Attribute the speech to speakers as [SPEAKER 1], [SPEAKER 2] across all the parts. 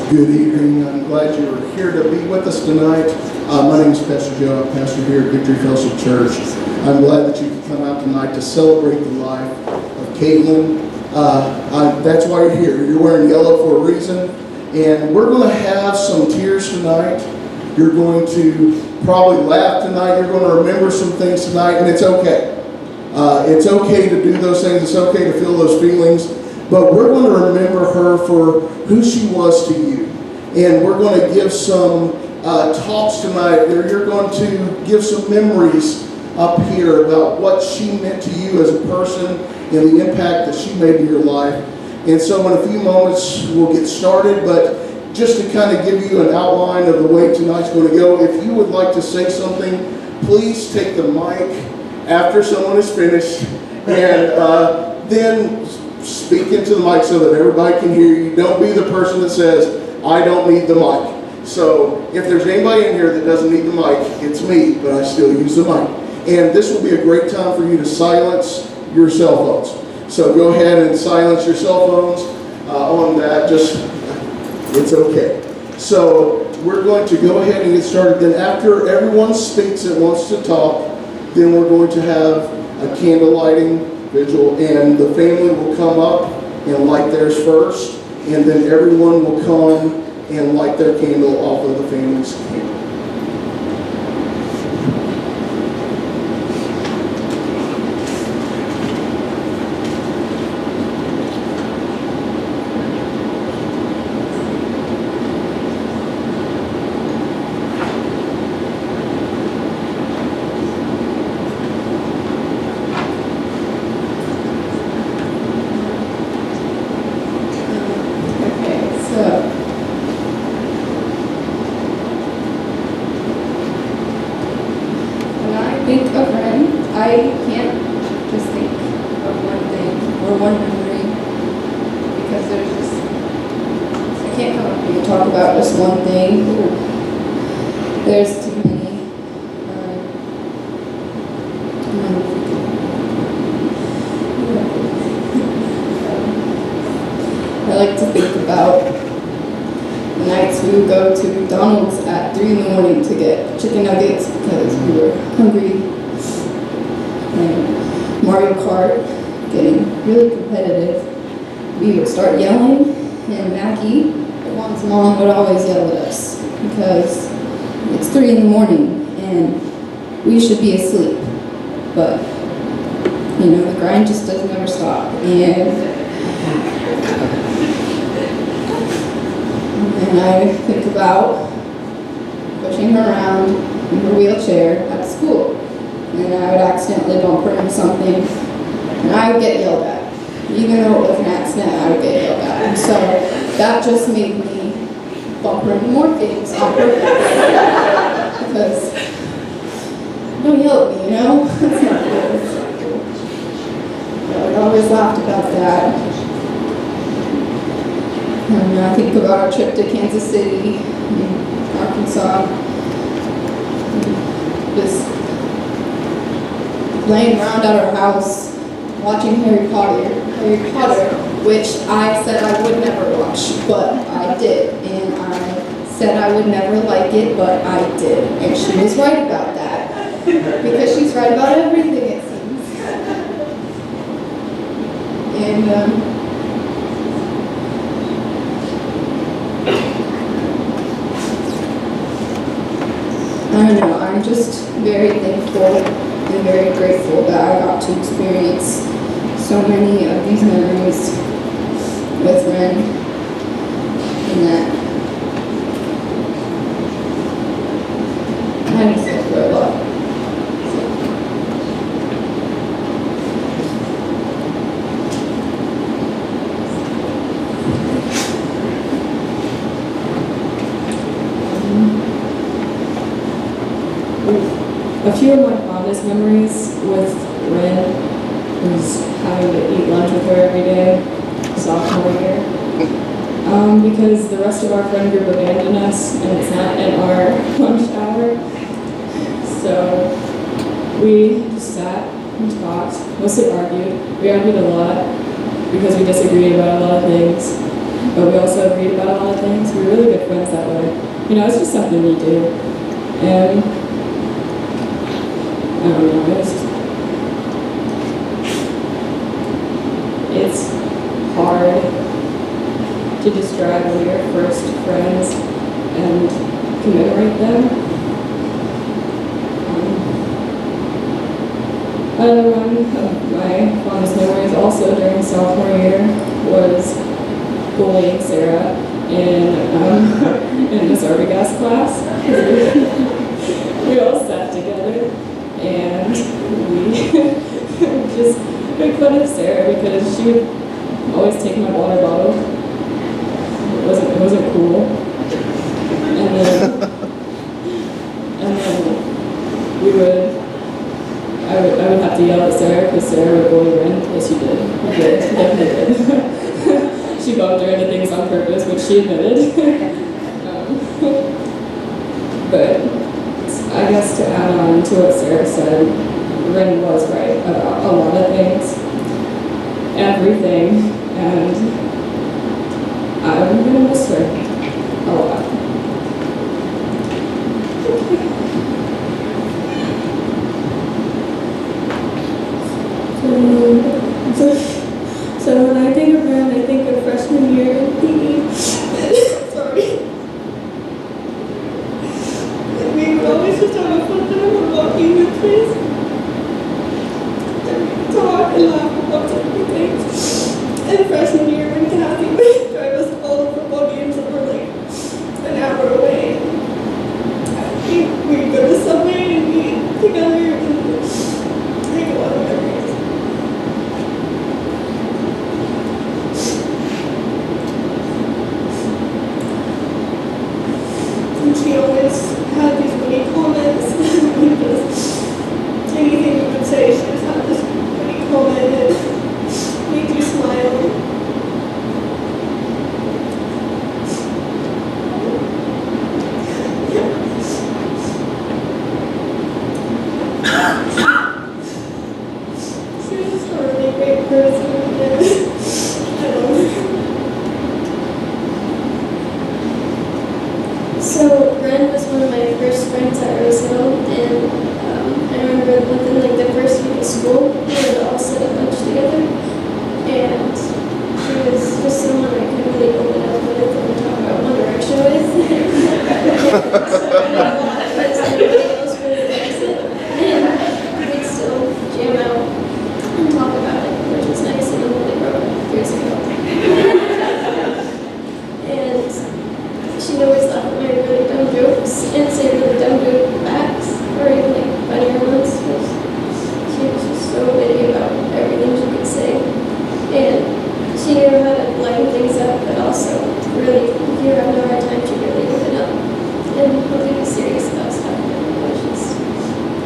[SPEAKER 1] Good evening. I'm glad you are here to be with us tonight. My name is Pastor Joe. I'm pastor here at Victory Fellowship Church. I'm glad that you could come out tonight to celebrate the life of Caitlyn. That's why you're here. You're wearing yellow for a reason. And we're going to have some tears tonight. You're going to probably laugh tonight. You're going to remember some things tonight, and it's okay. It's okay to do those things. It's okay to feel those feelings. But we're going to remember her for who she was to you. And we're going to give some talks tonight where you're going to give some memories up here about what she meant to you as a person and the impact that she made in your life. And so in a few moments we'll get started, but just to kind of give you an outline of the way tonight's going to go, if you would like to say something, please take the mic after someone is finished and then speak into the mic so that everybody can hear you. Don't be the person that says, I don't need the mic. So if there's anybody in here that doesn't need the mic, it's me, but I still use the mic. And this will be a great time for you to silence your cell phones. So go ahead and silence your cell phones on that. It's okay. So we're going to go ahead and get started. Then after everyone speaks that wants to talk, then we're going to have a candle lighting vigil, and the family will come up and light theirs first, and then everyone will come and light their candle off of the family's candle.
[SPEAKER 2] There's too many. I like to think about the nights we would go to McDonald's at 3 in the morning to get chicken nuggets because we were hungry. And Mario Kart, getting really competitive. We would start yelling, and Maggie, Juan's mom, would always yell at us because it's 3 in the morning and we should be asleep, but you know, the grind just doesn't ever stop. And I think about pushing her around in her wheelchair at school, and I would accidentally bump her into something and I would get yelled at. Even though it was an accident, I would get yelled at. And so that just made me bump her into more things on purpose. Because don't yell at me, you know? That's not good. I always laughed about that. And I think about our trip to Kansas City, Arkansas. Just laying around at our house, watching Harry Potter, which I said I would never watch, but I did. And I said I would never like it, but I did. And she was right about that. Because she's right about everything, it seems. And I don't know, I'm just very thankful and very grateful that I got to experience so many of these memories with Ren, and that I just love her a lot.
[SPEAKER 3] A few of my fondest memories with Ren was having to eat lunch with her every day, sophomore year. Because the rest of our friend group abandoned us, and it's not in our lunch hour. So we just sat and talked, mostly argued. We argued a lot because we disagreed about a lot of things. but we also read about a lot of things. We're really good friends that way. You know, it's just something we do. And I don't know, it's hard to describe when you're first friends and commemorate them. Another one of my fondest memories also during sophomore year was bullying Sarah in Miss Arbogast's class. We all sat together and we just made fun of Sarah because she would always take my water bottle. It wasn't cool. And then I would have to yell at Sarah because Sarah would bully Ren. Yes, you did. You did. You definitely did. She bumped her into things on purpose, which she admitted. But I guess to add on to what Sarah said, Ren was right about a lot of things. Everything. And I'm gonna miss her a lot.
[SPEAKER 2] So when I think of Ren, I think of freshman year in PE. Sorry. And we would always just have a fun time of walking with trees. And we'd talk and laugh about different things. And freshman year when Kathy would drive us all to football games that were like an hour away. We'd go to Subway and eat together and make a lot of memories. And she always had these funny comments. Anything we would say, she just had this funny comment that made you smile. She was just a really great person, and I love her.
[SPEAKER 4] So Ren was one of my first friends at Rose Hill, and I remember within like the first week of school, we would all sit at lunch together, and she was just someone I could really open up with and talk about One Direction with. But everybody else really likes it, and we'd still jam out and talk about it, which was nice, even though they broke up years ago. And she'd always laugh at my really dumb jokes and say really dumb joke backs, or even like funnier ones, because she was just so witty about everything she could say. And she knew how to lighten things up, but also really, if you're having a hard time, she really opened up and wasn't even serious about stuff.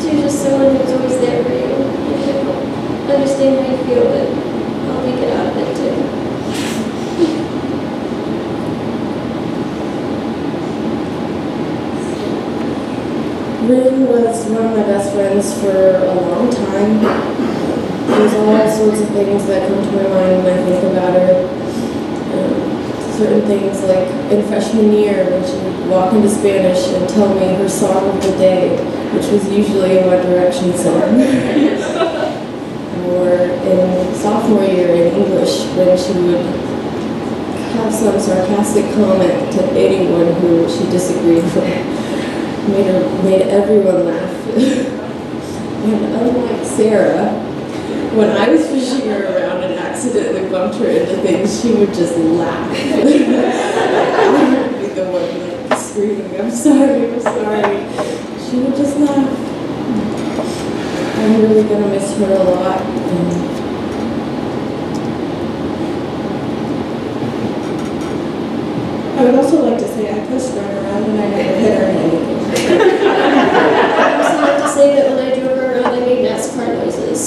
[SPEAKER 4] She was just someone who was always there for you. You could understand how you feel, but help you get out of it too.
[SPEAKER 5] Ren was one of my best friends for a long time. There's all sorts of things that come to my mind when I think about her. Certain things like in freshman year when she would walk into Spanish and tell me her song of the day, which was usually a One Direction song. Or in sophomore year in English when she would have some sarcastic comment to anyone who she disagreed with. Made everyone laugh. And unlike Sarah, when I was pushing her around and accidentally bumped her into things, she would just laugh. I would be the one like screaming, I'm sorry. She would just laugh. I'm really gonna miss her a lot.
[SPEAKER 2] I would also like to say I pushed Ren around and I never hit her in anything.
[SPEAKER 4] I also like to say that when I drove her around, I made NASCAR noises.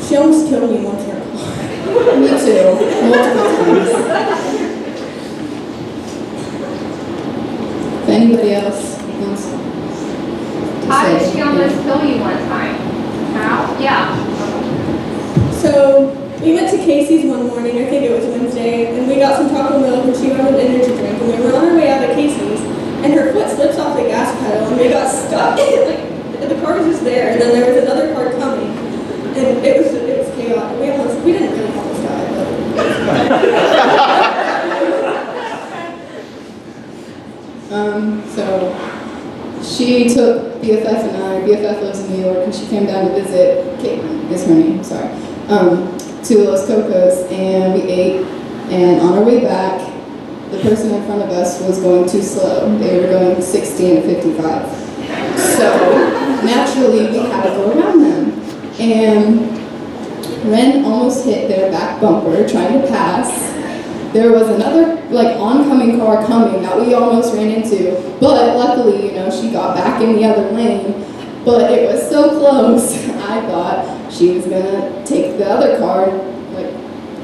[SPEAKER 2] She almost killed me once in her car.
[SPEAKER 5] Me too, multiple times.
[SPEAKER 2] If anybody else wants to
[SPEAKER 6] How did
[SPEAKER 2] say
[SPEAKER 6] she almost kill you one time? How? Yeah.
[SPEAKER 2] So,
[SPEAKER 3] We went to Casey's one morning, I think it was Wednesday, and we got some chocolate milk and she got an energy drink, and we were on our way out of Casey's, and her foot slips off the gas pedal, and we got stuck. Like, the car was just there, and then there was another car coming, and it was chaotic. We didn't really almost die, but
[SPEAKER 2] So she took BFF and I. BFF lives in New York, and she came down to visit. Caitlyn is her name. Sorry. To Los Cocos, and we ate. And on our way back, the person in front of us was going too slow. They were going 60 and 55. So naturally, we had to go around them. And Ren almost hit their back bumper trying to pass. There was another oncoming car coming that we almost ran into, but luckily, she got back in the other lane. But it was so close, I thought she was gonna take the other car,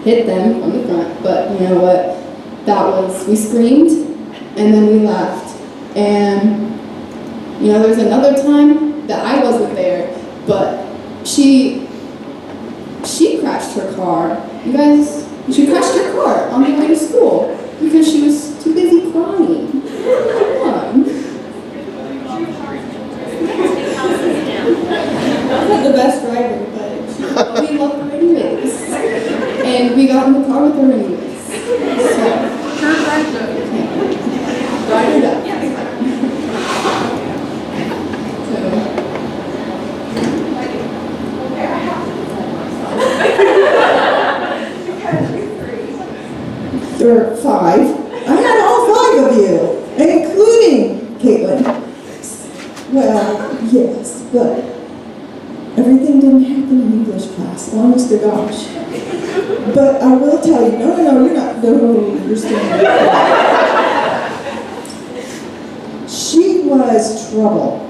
[SPEAKER 2] hit them from the front. But you know what? We screamed, and then we laughed. And there's another time that I wasn't there, but she crashed her car. You guys, she crashed her car on the way to school because she was too busy crying. Come on.
[SPEAKER 3] not the best driver, but
[SPEAKER 2] We love her anyways. And we got in the car with her anyways. So, ride it up.
[SPEAKER 6] There are 5. I had all 5 of you, including Caitlyn. Well, yes, but everything didn't happen in English class, honest to gosh. But I will tell you, no, you're not, no, you're still not. She was trouble.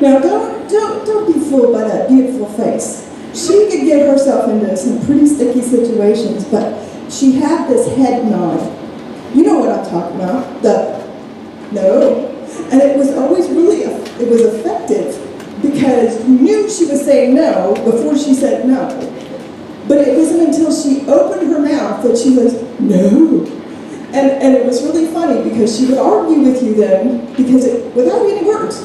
[SPEAKER 6] Now, don't be fooled by that beautiful face. She could get herself into some pretty sticky situations, but she had this head nod. You know what I'm talking about? No. And it was always really, it was effective because you knew she was saying no before she said no. But it wasn't until she opened her mouth that she was, no. And it was really funny because she would argue with you then because without any words.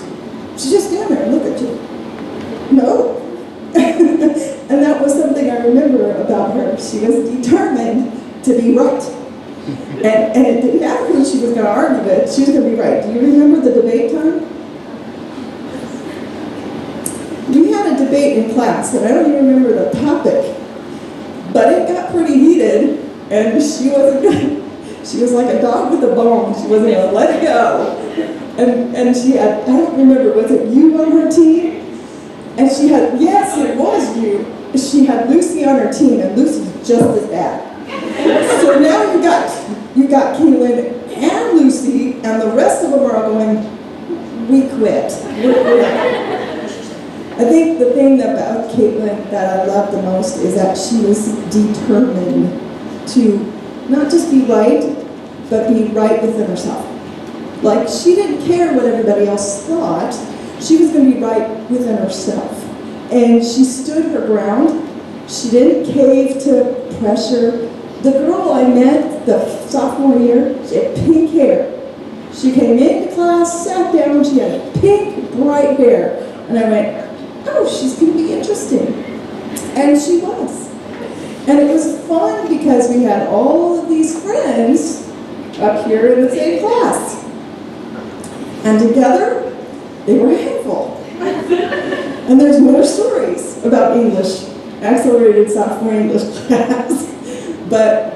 [SPEAKER 6] She'd just stand there and look at you. No. And that was something I remember about her. She was determined to be right. And it didn't matter who she was going to argue with, she was going to be right. Do you remember the debate time? We had a debate in class, and I don't even remember the topic, but it got pretty heated, and she wasn't good. She was like a dog with a bone. She wasn't going to let it go. And she had, I don't remember, was it you on her team? And she had, yes, it was you. She had Lucy on her team, and Lucy's just as bad. So now you got Caitlyn and Lucy, and the rest of them are all going, we quit. I think the thing about Caitlyn that I love the most is that she was determined to not just be right, but be right within herself. Like, she didn't care what everybody else thought. She was going to be right within herself. And she stood her ground. She didn't cave to pressure. The girl I met the sophomore year, she had pink hair. She came into class, sat down, she had pink, bright hair. And I went, oh, she's going to be interesting. And she was. And it was fun because we had all of these friends up here in the same class. And together, they were a handful. And there's more stories about English, accelerated sophomore English class. But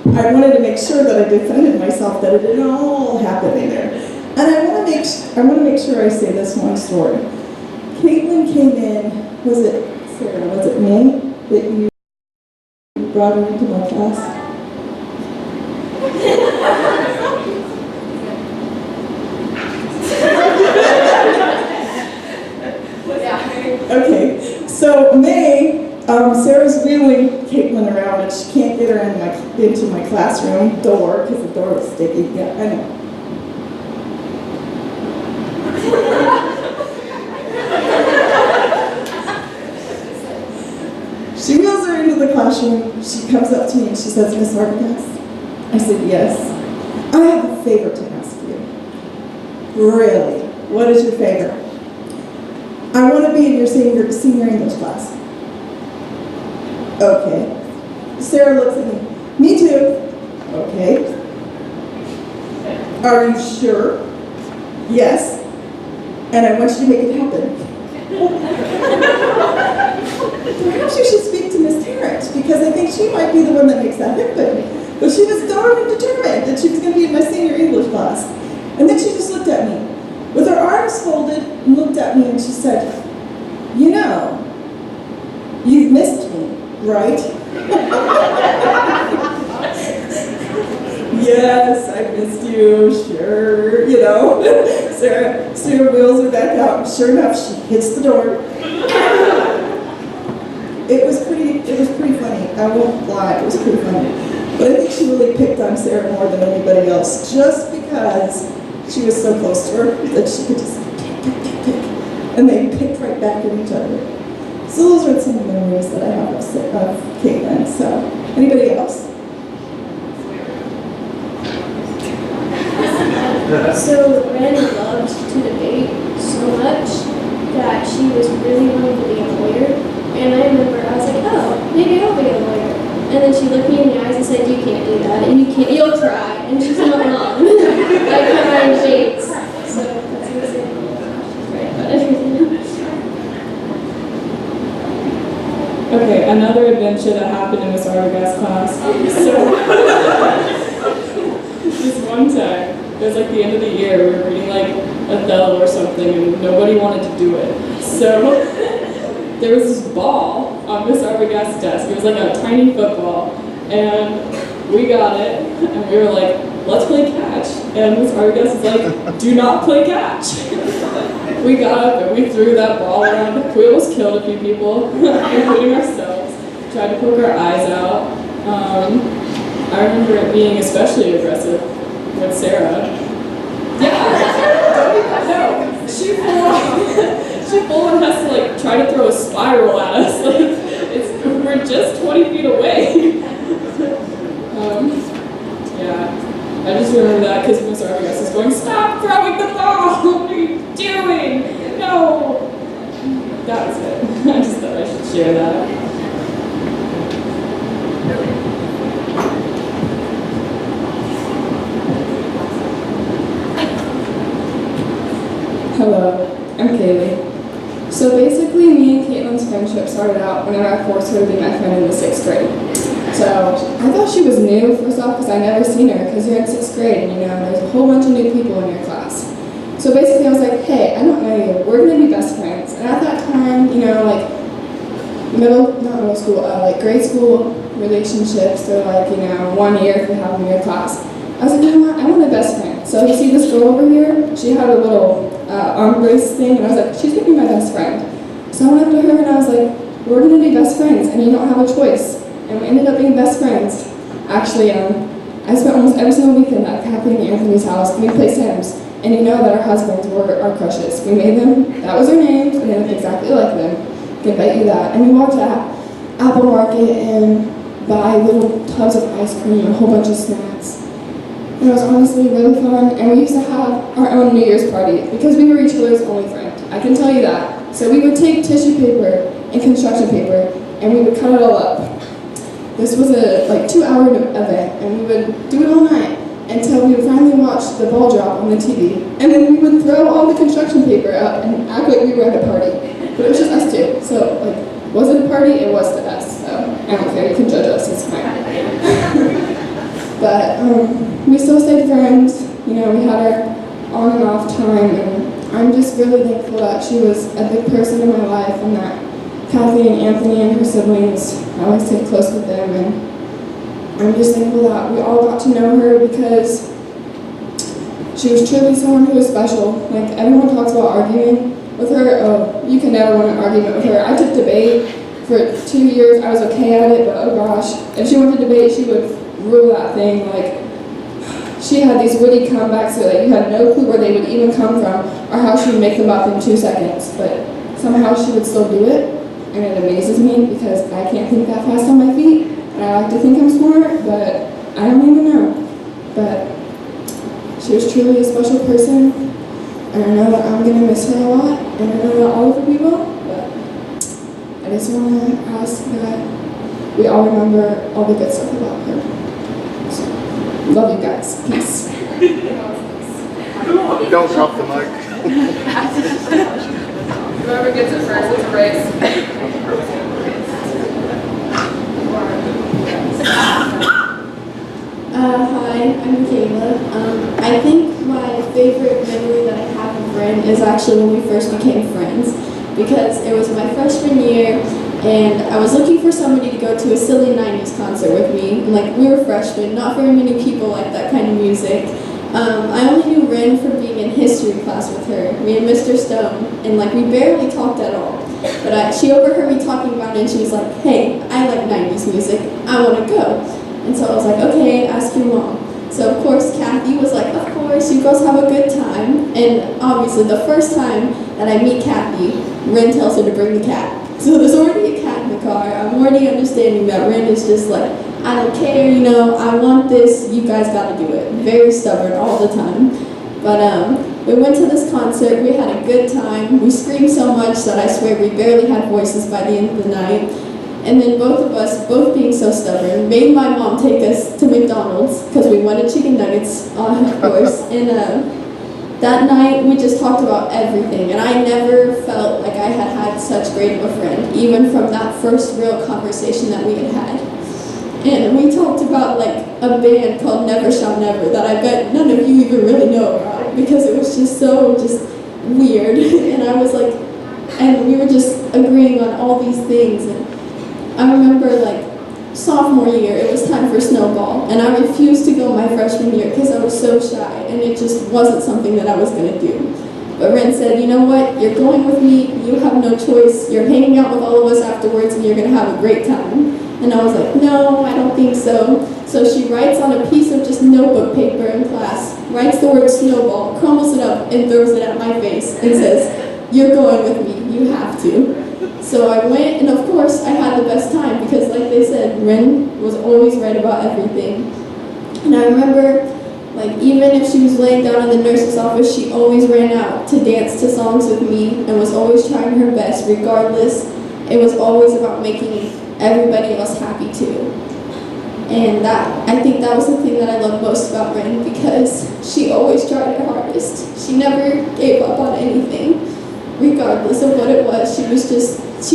[SPEAKER 6] I wanted to make sure that I defended myself, that it didn't all happen in there. And I want to make sure I say this one story. Caitlyn came in, was it Sarah, was it May that you brought her into my class? Okay, so May, Sarah's wheeling Caitlyn around and she can't get her into my classroom door because the door was sticky. Yeah, I know. She wheels her into the she comes up to me and she says, Miss Arbogast? I said, yes. I have a favor to ask you. Really? What is your favor? I want to be in your senior English class. Okay. Sarah looks at me. Me too. Okay. Are you sure? Yes. And I want you to make it happen. Perhaps you should speak to Miss Tarrant, because I think she might be the one that makes that happen. But she was darn determined that she was going to be in my senior English class. And then she just looked at me with her arms folded and looked at me and she said, you know, you've missed me, right? Yes, I missed you, sure, you know. Sarah wheels her back out, and sure enough, she hits the door. It was pretty funny. I won't lie, it was pretty funny. But I think she really picked on Sarah more than anybody else, just because she was so close to her that she could just pick, and they picked right back at each other. So those are some memories that I have of Caitlyn. So, anybody else?
[SPEAKER 4] So Ren loved to debate so much that she was really wanting to be a lawyer. And I remember I was like, oh, maybe I'll be a lawyer. And then she looked me in the eyes and said, you can't do that, and you'll try. And she's not wrong. Like her shades. So that's easy. Right about everything.
[SPEAKER 3] Okay, another adventure that happened in Miss Arbogast's class. So, this one time, it was like the end of the year, we were reading like Othello or something, and nobody wanted to do it. So, there was this ball on Miss Arbogast's desk. It was like a tiny football, and we got it, and we were like, let's play catch. And Miss Arbogast was like, do not play catch. We got up and we threw that ball around. We almost killed a few people, including ourselves. Tried to poke our eyes out. I remember it being especially aggressive with Sarah. Yeah, don't even know. She full on has to like try to throw a spiral at us. Like we're just 20 feet away. Yeah, I just remember that because Miss Arbogast is going, stop throwing the ball! What are you doing? No! That was it. I just thought I should share that.
[SPEAKER 2] Hello, I'm Kaylee. So basically, me and Caitlyn's friendship started out whenever I forced her to be my friend in the 6th grade. So I thought she was new, first off, because I never seen her, because you're in 6th grade, and you know, there's a whole bunch of new people in your class. So basically, I was like, hey, I don't know you, we're going to be best friends. And at that time, you know, like, like grade school relationships, they're like, you know, 1 year if you have them in your class. I was like, you know what, I want a best friend. So you see this girl over here, she had a little arm brace thing, and I was like, she's gonna be my best friend. So I went up to her and I was like, we're gonna be best friends, and you don't have a choice. And we ended up being best friends. Actually, I spent almost every single weekend at Kathleen and Anthony's house, and we played Sims. And you know that our husbands were our crushes. We made them, that was their names, and they looked exactly like them. I can bet you that. And we walked to Apple Market and buy little tubs of ice cream and a whole bunch of snacks. It was honestly really fun, and we used to have our own New Year's party because we were each other's only friend. I can tell you that. So we would take tissue paper and construction paper, and we would cut it all up. This was a 2-hour event, and we would do it all night until we would finally watch the ball drop on the TV. And then we would throw all the construction paper up and act like we were at a party. But it was just us two. So, was it a party? It was to us. So, I don't care. You can judge us. It's fine. But we still stayed friends. You know, we had our on and off time, and I'm just really thankful that she was a big person in my life, and that Kathy and Anthony and her siblings, I always stayed close with them, and I'm just thankful that we all got to know her because she was truly someone who was special. Like, everyone talks about arguing with her. Oh, you can never win an argument with her. I took debate for 2 years. I was okay at it, but oh gosh, if she went to debate, she would rule that thing. Like, she had these witty comebacks so that you had no clue where they would even come from or how she would make them up in 2 seconds. But somehow she would still do it, and it amazes me because I can't think that fast on my feet. And I like to think I'm smart, but I don't even know. But she was truly a special person, and I know that I'm gonna miss her a lot, and I know that all of you will, but I just want to ask that we all remember all the good stuff about her. So, love you guys. Peace.
[SPEAKER 1] Don't drop the mic.
[SPEAKER 3] Whoever gets it first, it's a race.
[SPEAKER 5] Hi, I'm Kayla. I think my favorite memory that I have of Ren is actually when we first became friends, because it was my freshman year and I was looking for somebody to go to a silly 90s concert with me. And like, we were freshmen, not very many people like that kind of music. I only knew Ren from being in history class with her, me and Mr. Stone, and like we barely talked at all. But she overheard me talking about it and she was like, hey, I like 90s music, I want to go. And so I was like, okay, ask your mom. So of course Kathy was like, of course, you girls have a good time. And obviously the first time that I meet Kathy, Ren tells her to bring the cat. So there's already a cat in the car. I'm already understanding that Ren is just like, I don't care, you know, I want this, you guys gotta do it. Very stubborn all the time. But we went to this concert, we had a good time. We screamed so much that I swear we barely had voices by the end of the night. And then both of us, both being so stubborn, made my mom take us to McDonald's because we wanted chicken nuggets, of course. And that night we just talked about everything, and I never felt like I had had such great of a friend, even from that first real conversation that we had had. And we talked about like a band called Never Shall Never that I bet none of you even really know about because it was just so weird. And I was like, and we were just agreeing on all these things. And I remember like sophomore year, it was time for snowball, and I refused to go my freshman year because I was so shy, and it just wasn't something that I was going to do. But Ren said, you know what, you're going with me, you have no choice, you're hanging out with all of us afterwards, and you're going to have a great time. And I was like, no, I don't think so. So she writes on a piece of just notebook paper in class, writes the word snowball, crumbles it up, and throws it at my face, and says, you're going with me, you have to. So I went, and of course, I had the best time because, like they said, Ren was always right about everything. And I remember, like, even if she was laying down in the nurse's office, she always ran out to dance to songs with me and was always trying her best, regardless. It was always about making everybody else happy, too. And I think that was the thing that I loved most about Ren because she always tried her hardest. She never gave up on anything. Regardless of what it was, she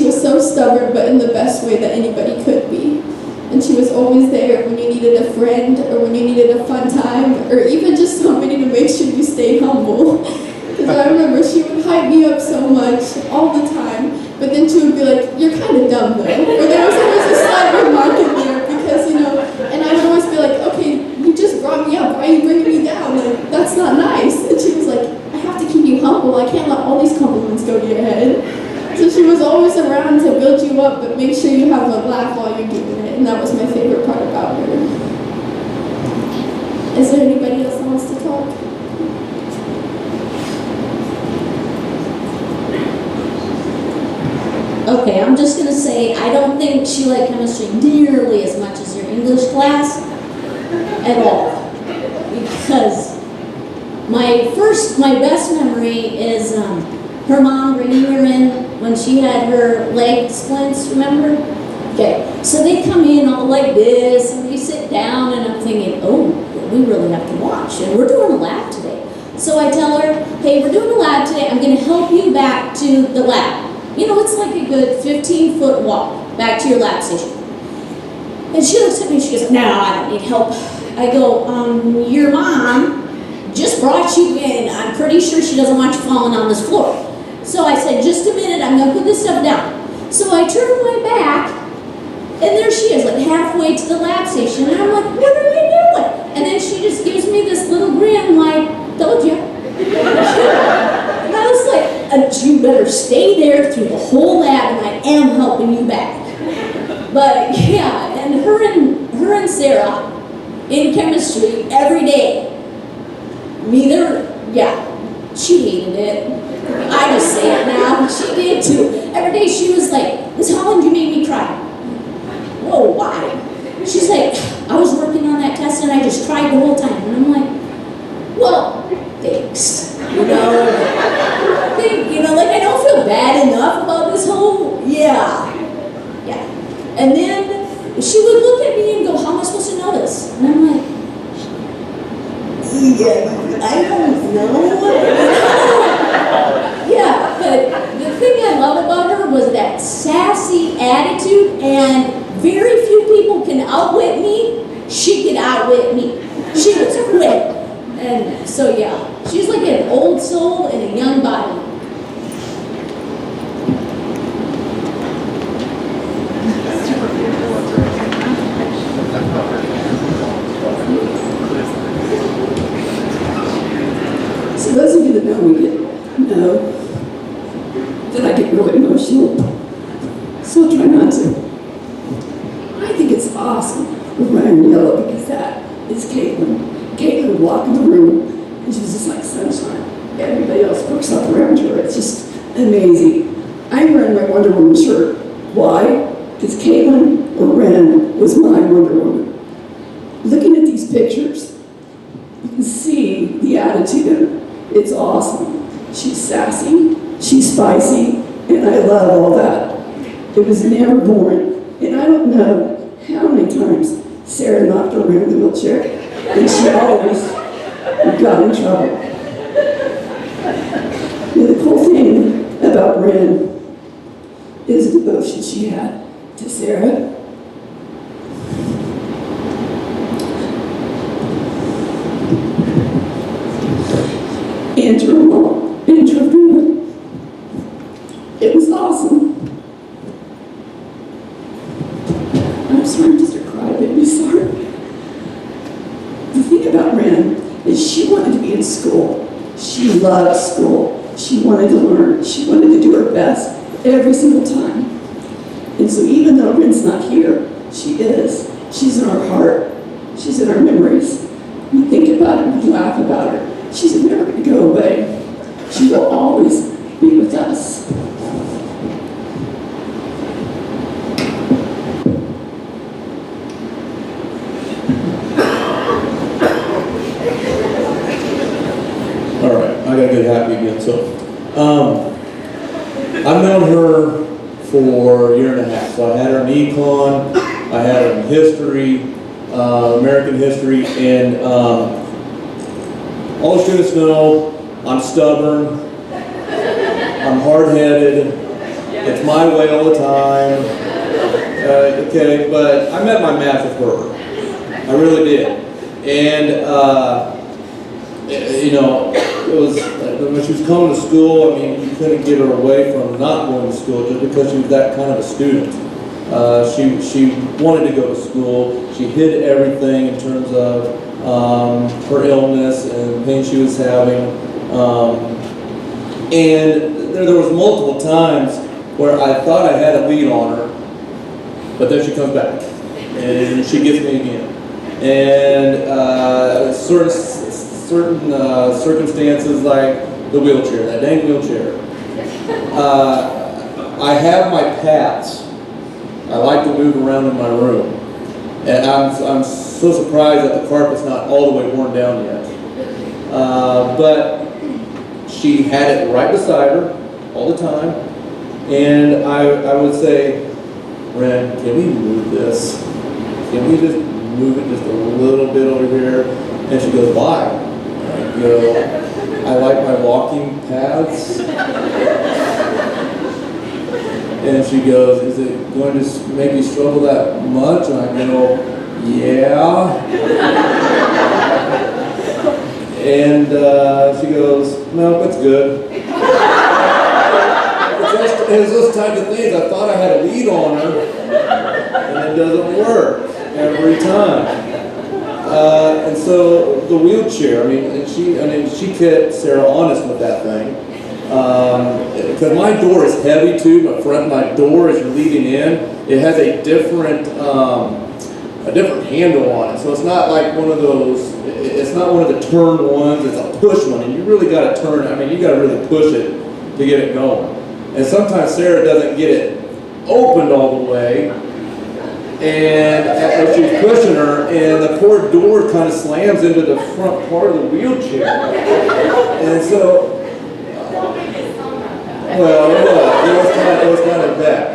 [SPEAKER 5] was so stubborn, but in the best way that anybody could be. And she was always there when you needed a friend, or when you needed a fun time, or even just somebody to make sure you stayed humble. Because I remember she would hype me up so much, all the time, but then she would be like, you're kind of dumb though. Or there was always a slight remark in there, because, you know, and I would always be like, okay, you just brought me up, why are you bringing me down? Like, that's not nice. And she was like, I have to keep you humble. I can't let all these compliments go to your head. So she was always around to build you up, but make sure you have a laugh while you're doing it. And that was my favorite part about her. Is there anybody else that wants to talk?
[SPEAKER 7] Okay, I'm just going to say I don't think she liked chemistry nearly as much as your English class at all. Because my best memory is her mom bringing her in when she had her leg splints, remember? Okay, so they come in all like this, and they sit down, and I'm thinking, oh, we really have to watch, and we're doing a lab today. So I tell her, hey, we're doing a lab today, I'm going to help you back to the lab. You know, it's like a good 15-foot walk back to your lab station. And she looks at me and she goes, no, I don't need help. I go, your mom just brought you in. I'm pretty sure she doesn't want you falling on this floor. So I said, just a minute, I'm going to put this stuff down. So I turn my back, and there she is, like halfway to the lab station. And I'm like, what are you doing? And then she just gives me this little grin like, told you. And I was like, you better stay there through the whole lab, and I am helping you back. But yeah, and her and Sarah in chemistry every day. She hated it. I just say it now. She did too. Every day she was like, Miss Holland, you made me cry. Whoa, why? She's like, I was working on that test and I just cried the whole time. And I'm like, well, thanks. Like I don't feel bad enough about this whole, yeah. And then she would look at me and go, how am I supposed to know this? And I'm like, yeah, I don't know. Yeah, but the thing I love about her was that sassy attitude, and very few people can outwit me. She could outwit me. She was quick. And so yeah, she's like an old soul in a young body.
[SPEAKER 8] So those of you that know me know that I get really emotional, so I'll try not to. I think it's awesome with wearing yellow because that is Caitlyn. Caitlyn would walk in the room and she was just like sunshine. Everybody else works up around her. It's just amazing. I'm wearing my Wonder Woman shirt. Why? Because Caitlyn or Ren was my Wonder Woman. Looking at these pictures, you can see the attitude in her. It's awesome. She's sassy, she's spicy, and I love all that. It was never boring. And I don't know how many times Sarah knocked her around the wheelchair, and she always got in trouble. Now, the cool thing about Ren is the devotion she had to Sarah. And to her mom, and to her family. It was awesome. I'm sorry, I'm just a crybaby, sorry. The thing about Ren is she wanted to be in school. She loved school. She wanted to learn. She wanted to do her best every single time. And so even though Ren's not here, she is. She's in our heart. She's in our memories. We think about her, we laugh about her. She's never going to go away. She will always be with us.
[SPEAKER 9] All right, I gotta get happy again. So, I've known her for a year and a half. So I had her in econ, I had her in history, American history, and all the students know I'm stubborn, I'm hard-headed, it's my way all the time. Okay, but I met my match with her. I really did. And it was when she was coming to school, I mean, you couldn't get her away from not going to school just because she was that kind of a student. She wanted to go to school. She hid everything in terms of her illness and the pain she was having. And there was multiple times where I thought I had a lead on her, but then she comes back and she gets me again. And certain circumstances like the wheelchair, that dang wheelchair. I have my paths. I like to move around in my room. And I'm so surprised that the carpet's not all the way worn down yet. But she had it right beside her all the time. And I would say, Ren, can we move this? Can we just move it just a little bit over here? And she goes, why? And I go, I like my walking paths. And she goes, is it going to make you struggle that much? And I go, yeah. And she goes, no, that's good. It's those types of things. I thought I had a lead on her, and it doesn't work every time. And so the wheelchair, she kept Sarah honest with that thing. Because my door is heavy too. My door as you're leading in, it has a different handle on it. So it's not like one of those. It's not one of the turn ones. It's a push one, and you really got to turn. You got to really push it to get it going. And sometimes Sarah doesn't get it opened all the way, and as she's pushing her, and the poor door kind of slams into the front part of the wheelchair. And so, well, it was kind of that.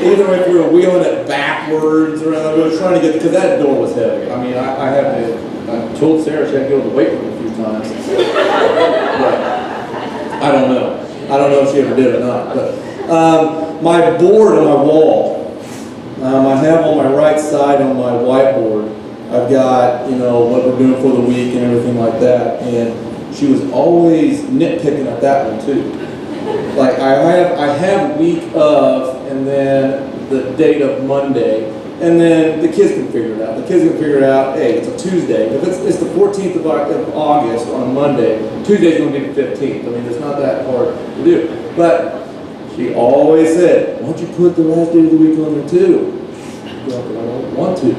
[SPEAKER 9] Even if we were wheeling it backwards around, we were trying to get, because that door was heavy. I mean, I had to, I told Sarah she had to go to the weight room a few times. But I don't know. I don't know if she ever did or not. But my board on my wall, I have on my right side on my whiteboard, I've got, you know, what we're doing for the week and everything like that. And she was always nitpicking at that one too. Like I have week of, and then the date of Monday, and then the kids can figure it out. The kids can figure it out, hey, it's a Tuesday. If it's the 14th of August on a Monday, Tuesday's going to be the 15th. I mean, it's not that hard to do. But she always said, why don't you put the last day of the week on there too? Well, I don't want to. I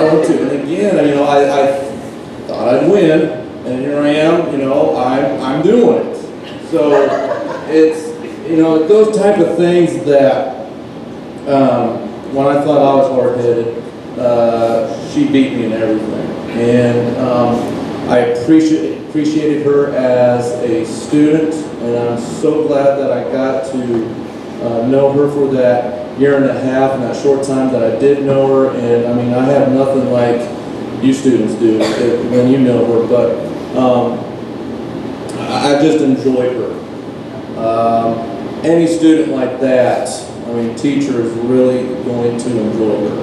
[SPEAKER 9] don't want to. And again, you know, I thought I'd win, and here I am, you know, I'm doing it. So it's, you know, those type of things that when I thought I was hard-headed, she beat me in everything. And I appreciated her as a student, and I'm so glad that I got to know her for that year and a half, in that short time that I did know her. And I mean, I have nothing like you students do when you know her, but I just enjoyed her. Any student like that, I mean, teacher is really going to enjoy her.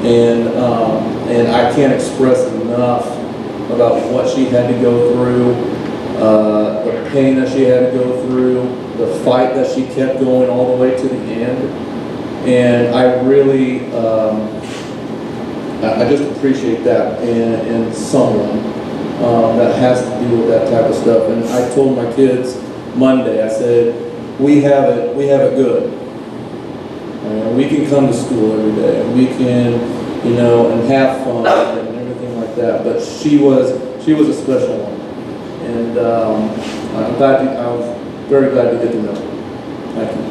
[SPEAKER 9] And I can't express enough about what she had to go through, the pain that she had to go through, the fight that she kept going all the way to the end. And I really, I just appreciate that in someone that has to deal with that type of stuff. And I told my kids Monday, I said, we have it good. We can come to school every day, and we can, you know, and have fun and everything like that. But she was a special one, and I was very glad to get to know her. Thank you.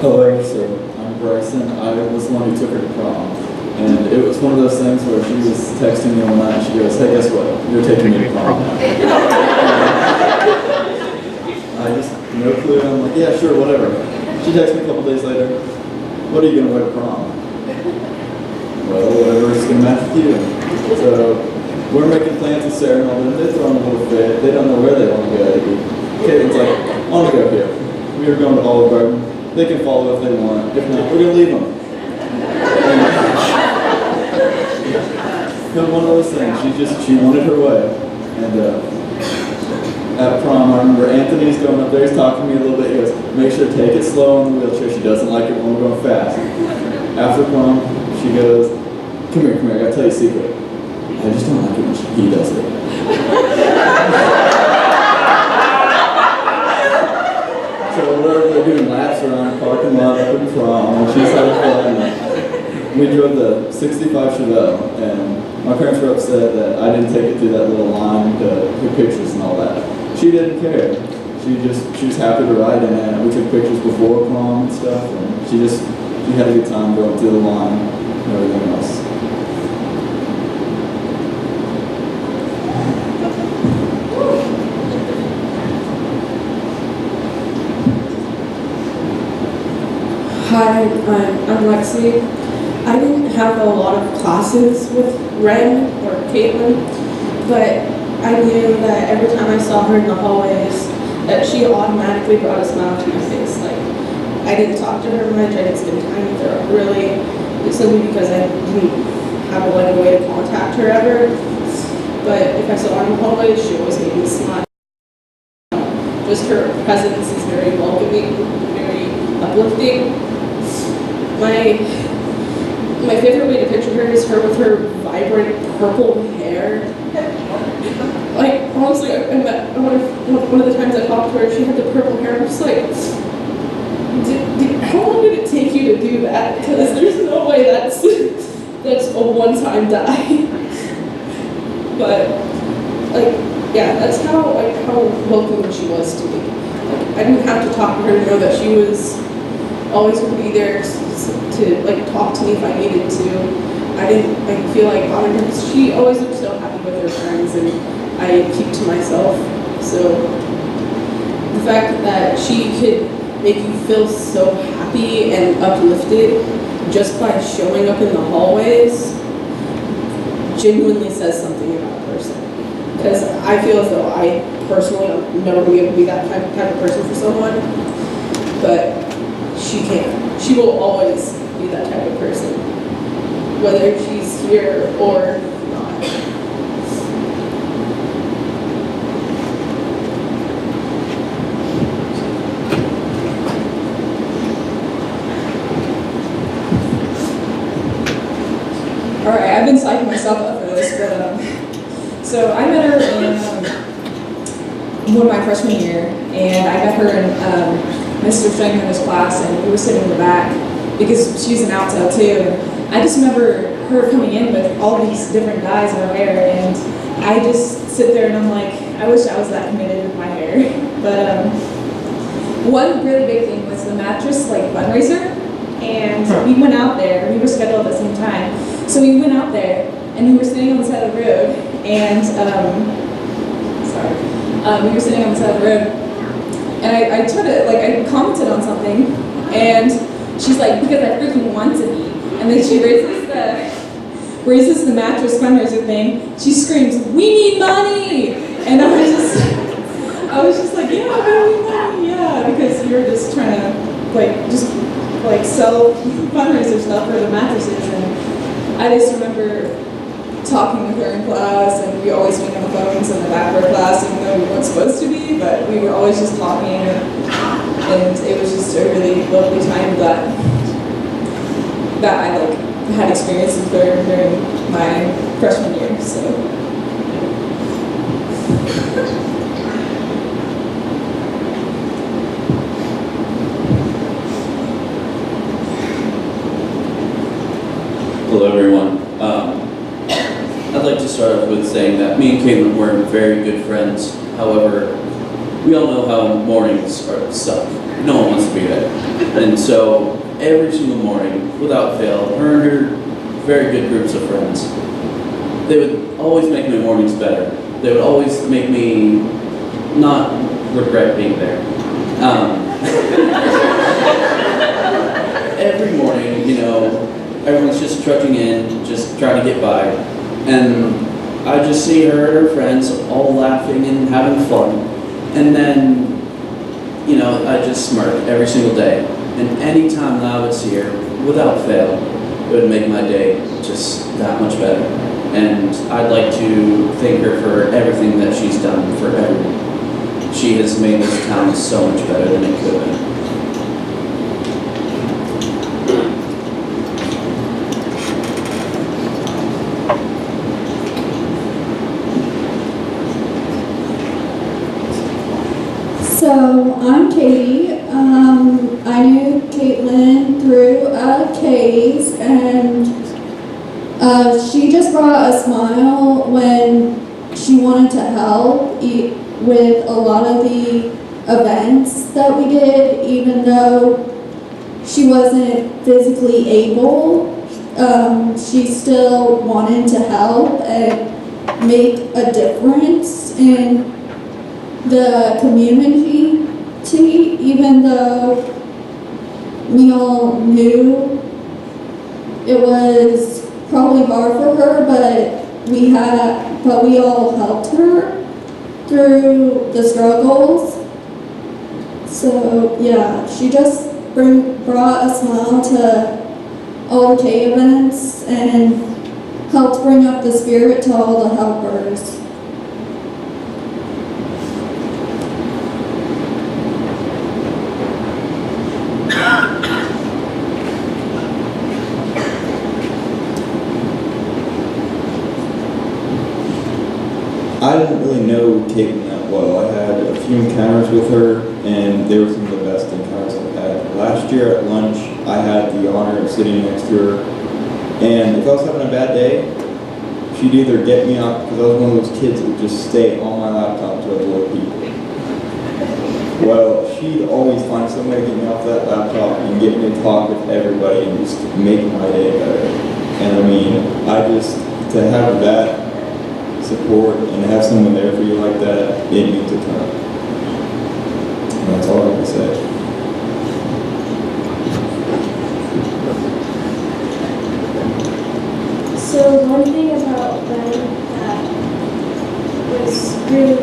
[SPEAKER 10] Hello, so I'm Bryson. I was the one who took her to prom. And it was one of those things where she was texting me one night and she goes, hey, guess what? You're taking me to prom now. I just, no clue. I'm like, yeah, sure, whatever. She texts me a couple days later, what are you going to wear to prom? Well, whatever is going to match with you. So we're making plans with Sarah and all them. They're throwing a little fit. They don't know where they want to go. Caitlin's like, I want to go here. We were going to Olive Garden. They can follow if they want. If not, we're going to leave them. It was one of those things. She wanted her way. And at prom, I remember Anthony's going up there. He's talking to me a little bit. He goes, make sure to take it slow on the wheelchair. She doesn't like it when we're going fast. After prom, she goes, come here, I got to tell you a secret. I just don't like it when he does it. So we're doing laps around the parking lot up in prom, and she's having fun. We drove the 65 Chevelle, and my parents were upset that I didn't take it through that little line to take pictures and all that. She didn't care. She was happy to ride in it. We took pictures before prom and stuff, and she had a good time going through the line and everything else.
[SPEAKER 3] Hi, I'm Lexi. I didn't have a lot of classes with Ren or Caitlyn, but I knew that every time I saw her in the hallways, that she automatically brought a smile to my face. Like, I didn't talk to her much, I didn't spend time with her really, simply because I didn't have a way to contact her ever. But if I saw her in the hallways, she always made me smile. Just her presence is very welcoming, very uplifting. My favorite way to picture her is her with her vibrant purple hair. Like, honestly, one of the times I talked to her, she had the purple hair. I'm just like, how long did it take you to do that? Because there's no way that's a one-time dye. But like, yeah, that's how welcoming she was to me. Like, I didn't have to talk to her to know that she was always going to be there to like talk to me if I needed to. I didn't like feel like bothering her because she always looked so happy with her friends, and I keep to myself. So the fact that she could make you feel so happy and uplifted just by showing up in the hallways genuinely says something about a person. Because I feel as though I personally am never going to be able to be that type of person for someone, but she can. She will always be that type of person, whether she's here or not. Alright, I've been psyching myself up for this, but so I met her in one of my freshman year, and I met her in Mr. Strangler's class, and we were sitting in the back because she's an outside too. And I just remember her coming in with all these different dyes in her hair, and I just sit there and I'm like, I wish I was that committed with my hair. But one really big thing was the mattress fundraiser, and we went out there. We were scheduled at the same time, so we went out there, and we were sitting on the side of the road, and we were sitting on the side of the road, and I tried to I commented on something, and she's like, because I freaking want to be. And then she raises the mattress fundraiser thing. She screams, "We need money!" And I was just like, yeah, we need money, yeah, because we were just trying to sell fundraiser stuff for the mattresses. And I just remember talking with her in class, and we always speak on the phones in the back of our class, even though we weren't supposed to be, but we were always just talking, and it was just a really lovely time that I had experience with her during my freshman year. So
[SPEAKER 11] hello everyone. I'd like to start off with saying that me and Caitlyn were very good friends. However, we all know how mornings suck. No one wants to be there. And so every single morning, without fail, her and her very good groups of friends, they would always make my mornings better. They would always make me not regret being there. Every morning, everyone's just trudging in, just trying to get by. And I just see her and her friends all laughing and having fun. And then, I just smirk every single day. And any time that I would see her, without fail, it would make my day just that much better. And I'd like to thank her for everything that she's done for everyone. She has made this town so much better than it could have been.
[SPEAKER 5] So, I'm Katie. I knew Caitlyn through Katie's, and she just brought a smile when she wanted to help with a lot of the events that we did, even though she wasn't physically able. She still wanted to help and make a difference in the community, even though we all knew it was probably hard for her, but we all helped her through the struggles. So yeah, she just brought a smile to all the K events and helped bring up the spirit to all the helpers.
[SPEAKER 10] I didn't really know Caitlyn that well. I had a few encounters with her, and they were some of the best encounters I've had. Last year at lunch, I had the honor of sitting next to her, and if I was having a bad day, she'd either get me off, because I was one of those kids that would just stay on my laptop to avoid people. Well, she'd always find some way to get me off that laptop and get me to talk with everybody and just make my day better. And I mean, to have that support and have someone there for you like that, it means a ton. And that's all I have to say.
[SPEAKER 4] So one thing about Ben that was really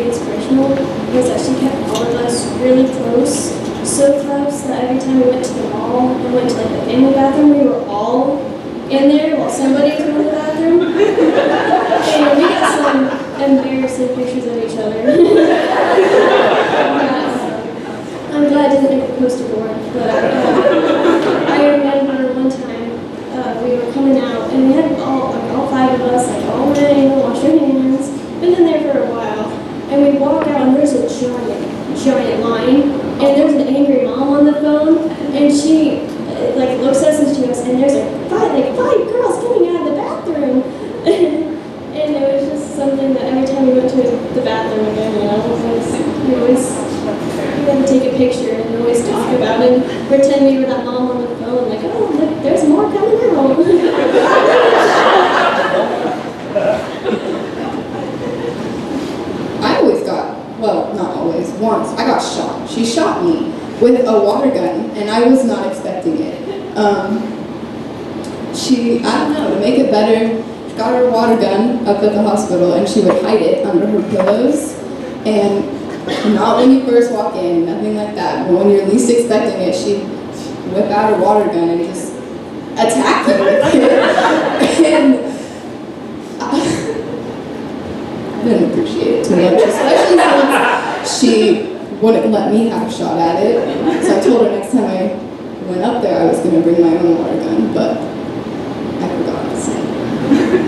[SPEAKER 4] inspirational was that she kept all of us really close, so close that every time we went to the mall and went to like the family bathroom, we were all in there while somebody was in the bathroom. And we got some embarrassing pictures of each other. I'm glad I didn't make the poster board, but I remember one time we were coming out and we had all 5 of us like all ready to wash our hands. Been in there for a while, and we walk out and there's a giant line, and there's an angry mom on the phone, and she like looks at us and she goes, and there's like five girls coming out of the bathroom. And it was just something that every time we went to the bathroom again, we had to take a picture and always talk about it and pretend we were that mom on the phone, like, oh, look, there's more coming out.
[SPEAKER 2] I always not always, once, I got shot. She shot me with a water gun, and I was not expecting it. I don't know, to make it better, got her water gun up at the hospital, and she would hide it under her pillows, and not when you first walk in, nothing like that, but when you're least expecting it, she'd whip out her water gun and just attack you with it. And I didn't appreciate it too much, especially since she wouldn't let me have a shot at it. So I told her next time I went up there I was going to bring my own water gun, but I forgot. So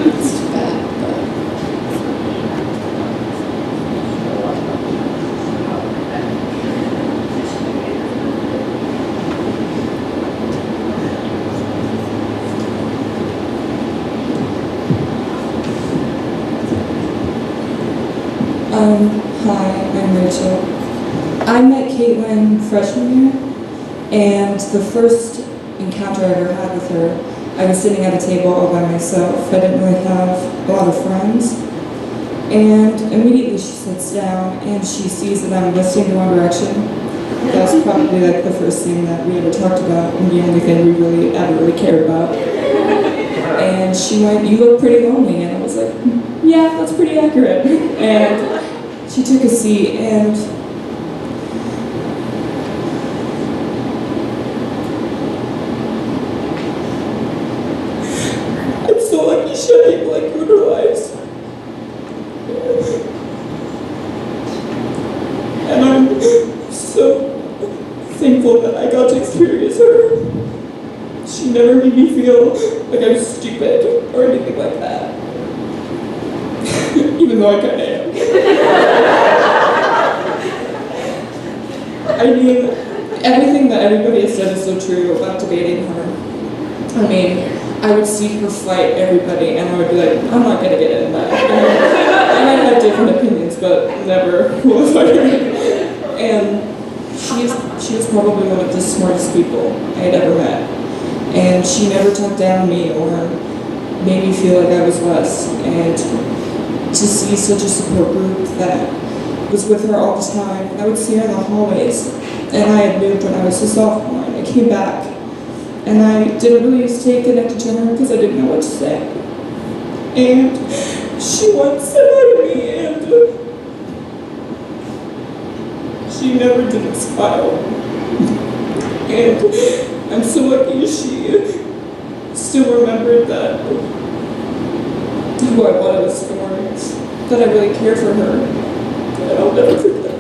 [SPEAKER 2] it's too bad.
[SPEAKER 12] Hi, I'm Rachel. I met Caitlyn freshman year, and the first encounter I ever had with her, I was sitting at a table all by myself. I didn't really have a lot of friends. And immediately she sits down and she sees that I'm listening to One Direction. That was probably like the first thing that we ever talked about and the only thing we ever cared about. And she went, "You look pretty lonely." And I was like, "Yeah, that's pretty accurate." And she took a seat and I'm so lucky she had people like you in her lives. And I'm so thankful that I got to experience her. She never made me feel like I was stupid or anything like that. Even though I kinda am. I mean, everything that everybody has said is so true about debating her. I mean, I would see her fight everybody and I would be like, I'm not gonna get in that. I might have different opinions, but never will I fight her. And she was probably one of the smartest people I had ever met. And she never talked down to me or made me feel like I was less. And to see such a support group that was with her all the time. I would see her in the hallways, and I had moved when I was a sophomore, and I came back, and I didn't really stay connected to her because I didn't know what to say. And she once said hi to me, and she never didn't smile. And I'm so lucky she still remembered that who I was for, that I really care for her, and I'll never forget that.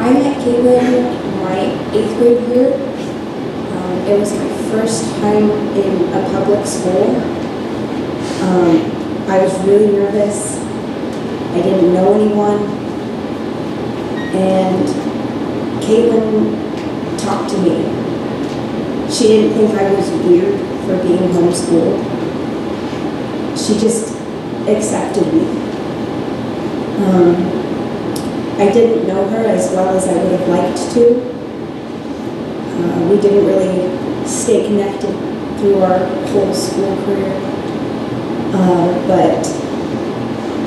[SPEAKER 5] I met Caitlyn my 8th grade year. It was my first time in a public school. I was really nervous. I didn't know anyone. And Caitlyn talked to me. She didn't think I was weird for being homeschooled. She just accepted me. I didn't know her as well as I would have liked to. We didn't really stay connected through our whole school career. But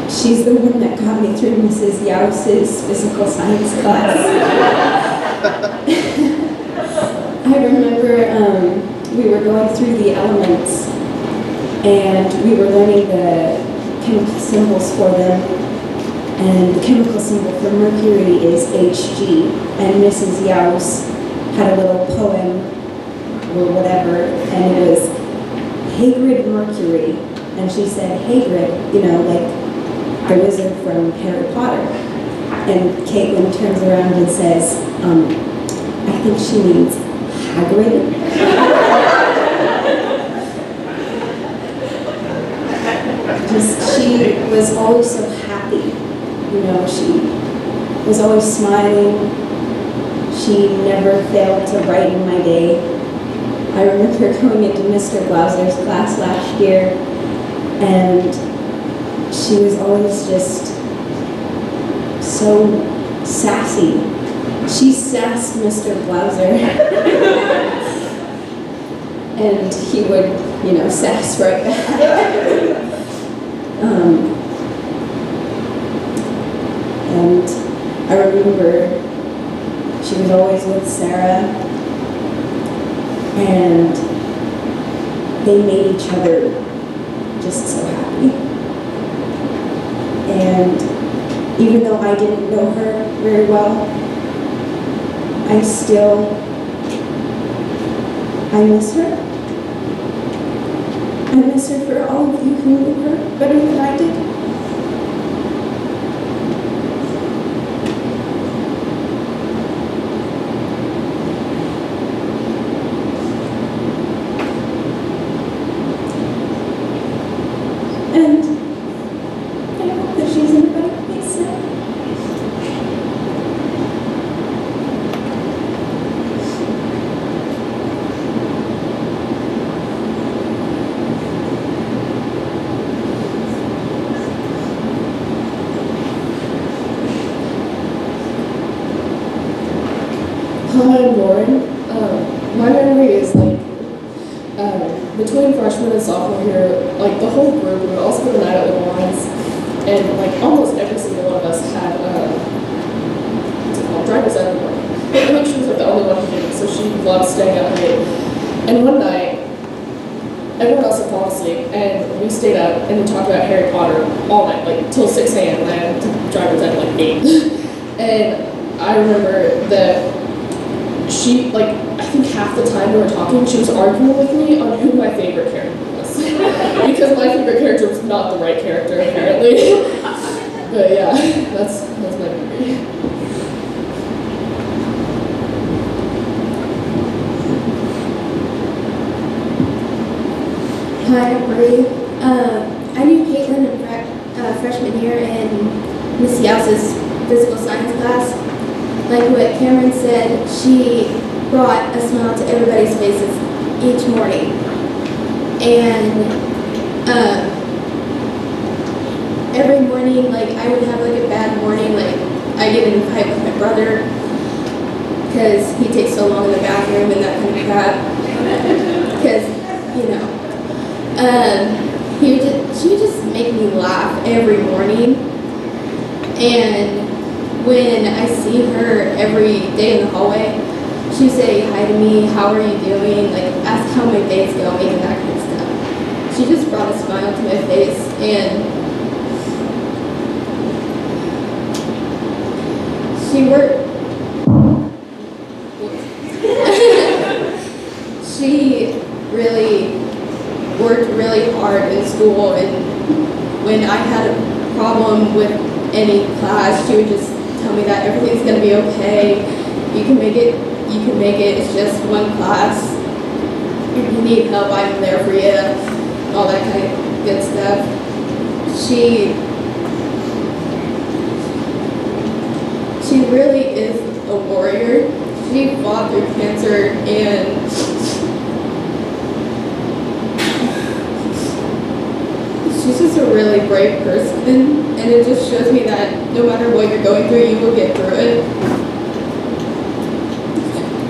[SPEAKER 5] she's the one that got me through Mrs. Yaus's physical science class. I remember we were going through the elements and we were learning the chemical symbols for them. And the chemical symbol for mercury is Hg. And Mrs. Yaus had a little poem or whatever, and it was Hagrid Mercury. And she said, Hagrid, you know, like the wizard from Harry Potter. And Caitlyn turns around and says, I think she means Hagrid. She was always so happy. You know, she was always smiling. She never failed to brighten my day. I remember going into Mr. Blauser's class last year, and she was always just so sassy. She sassed Mr. Blauser. And he would, you know, sass right back. And I remember she was always with Sarah, and they made each other just so happy. And even though I didn't know her very well, I miss her. I miss her for all of you who knew her better than I did. And I hope that she's in a better place now.
[SPEAKER 3] Hi, I'm Lauren. My memory is like between freshman and sophomore year, like the whole group, we would all spend the night at Lawrence, and like almost every single one of us had what's it called, driver's ed in the morning. I think she was like the only one who didn't, so she loved staying up late. And one night, everyone else had fallen asleep, and we stayed up and we talked about Harry Potter all night, like till 6 a.m. and I had to driver's ed at like 8. And I remember that she, like, I think half the time we were talking, she was arguing with me on who my favorite character was. Because my favorite character was not the right character, apparently. But yeah, that's my memory.
[SPEAKER 4] Hi, I'm Marie. I knew Caitlyn in freshman year in Miss Yaus's physical science class. Like what Cameron said, she brought a smile to everybody's faces each morning. And every morning, like I would have like a bad morning, like I get in a fight with my brother because he takes so long in the bathroom and that kind of crap. Because, you know, she would just make me laugh every morning. And when I see her every day in the hallway, she'd say hi to me, how are you doing, like ask how my day's going and that kind of stuff. She just brought a smile to my face, and she really worked really hard in school, and when I had a problem with any class, she would just tell me that everything's gonna be okay. You can make it. It's just one class. If you need help, I'm there for you. All that kind of good
[SPEAKER 2] she really is a warrior. She fought through cancer, and she's just a really brave person, and it just shows me that no matter what you're going through, you will get through it.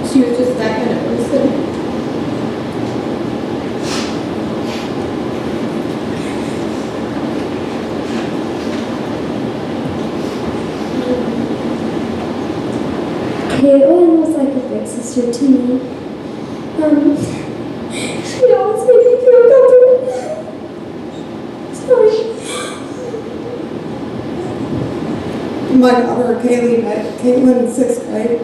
[SPEAKER 2] She was just that kind of person.
[SPEAKER 4] Caitlyn was like a big sister to me. She always made me feel comfortable. Sorry.
[SPEAKER 6] My daughter Kaylee met Caitlin in 6th grade,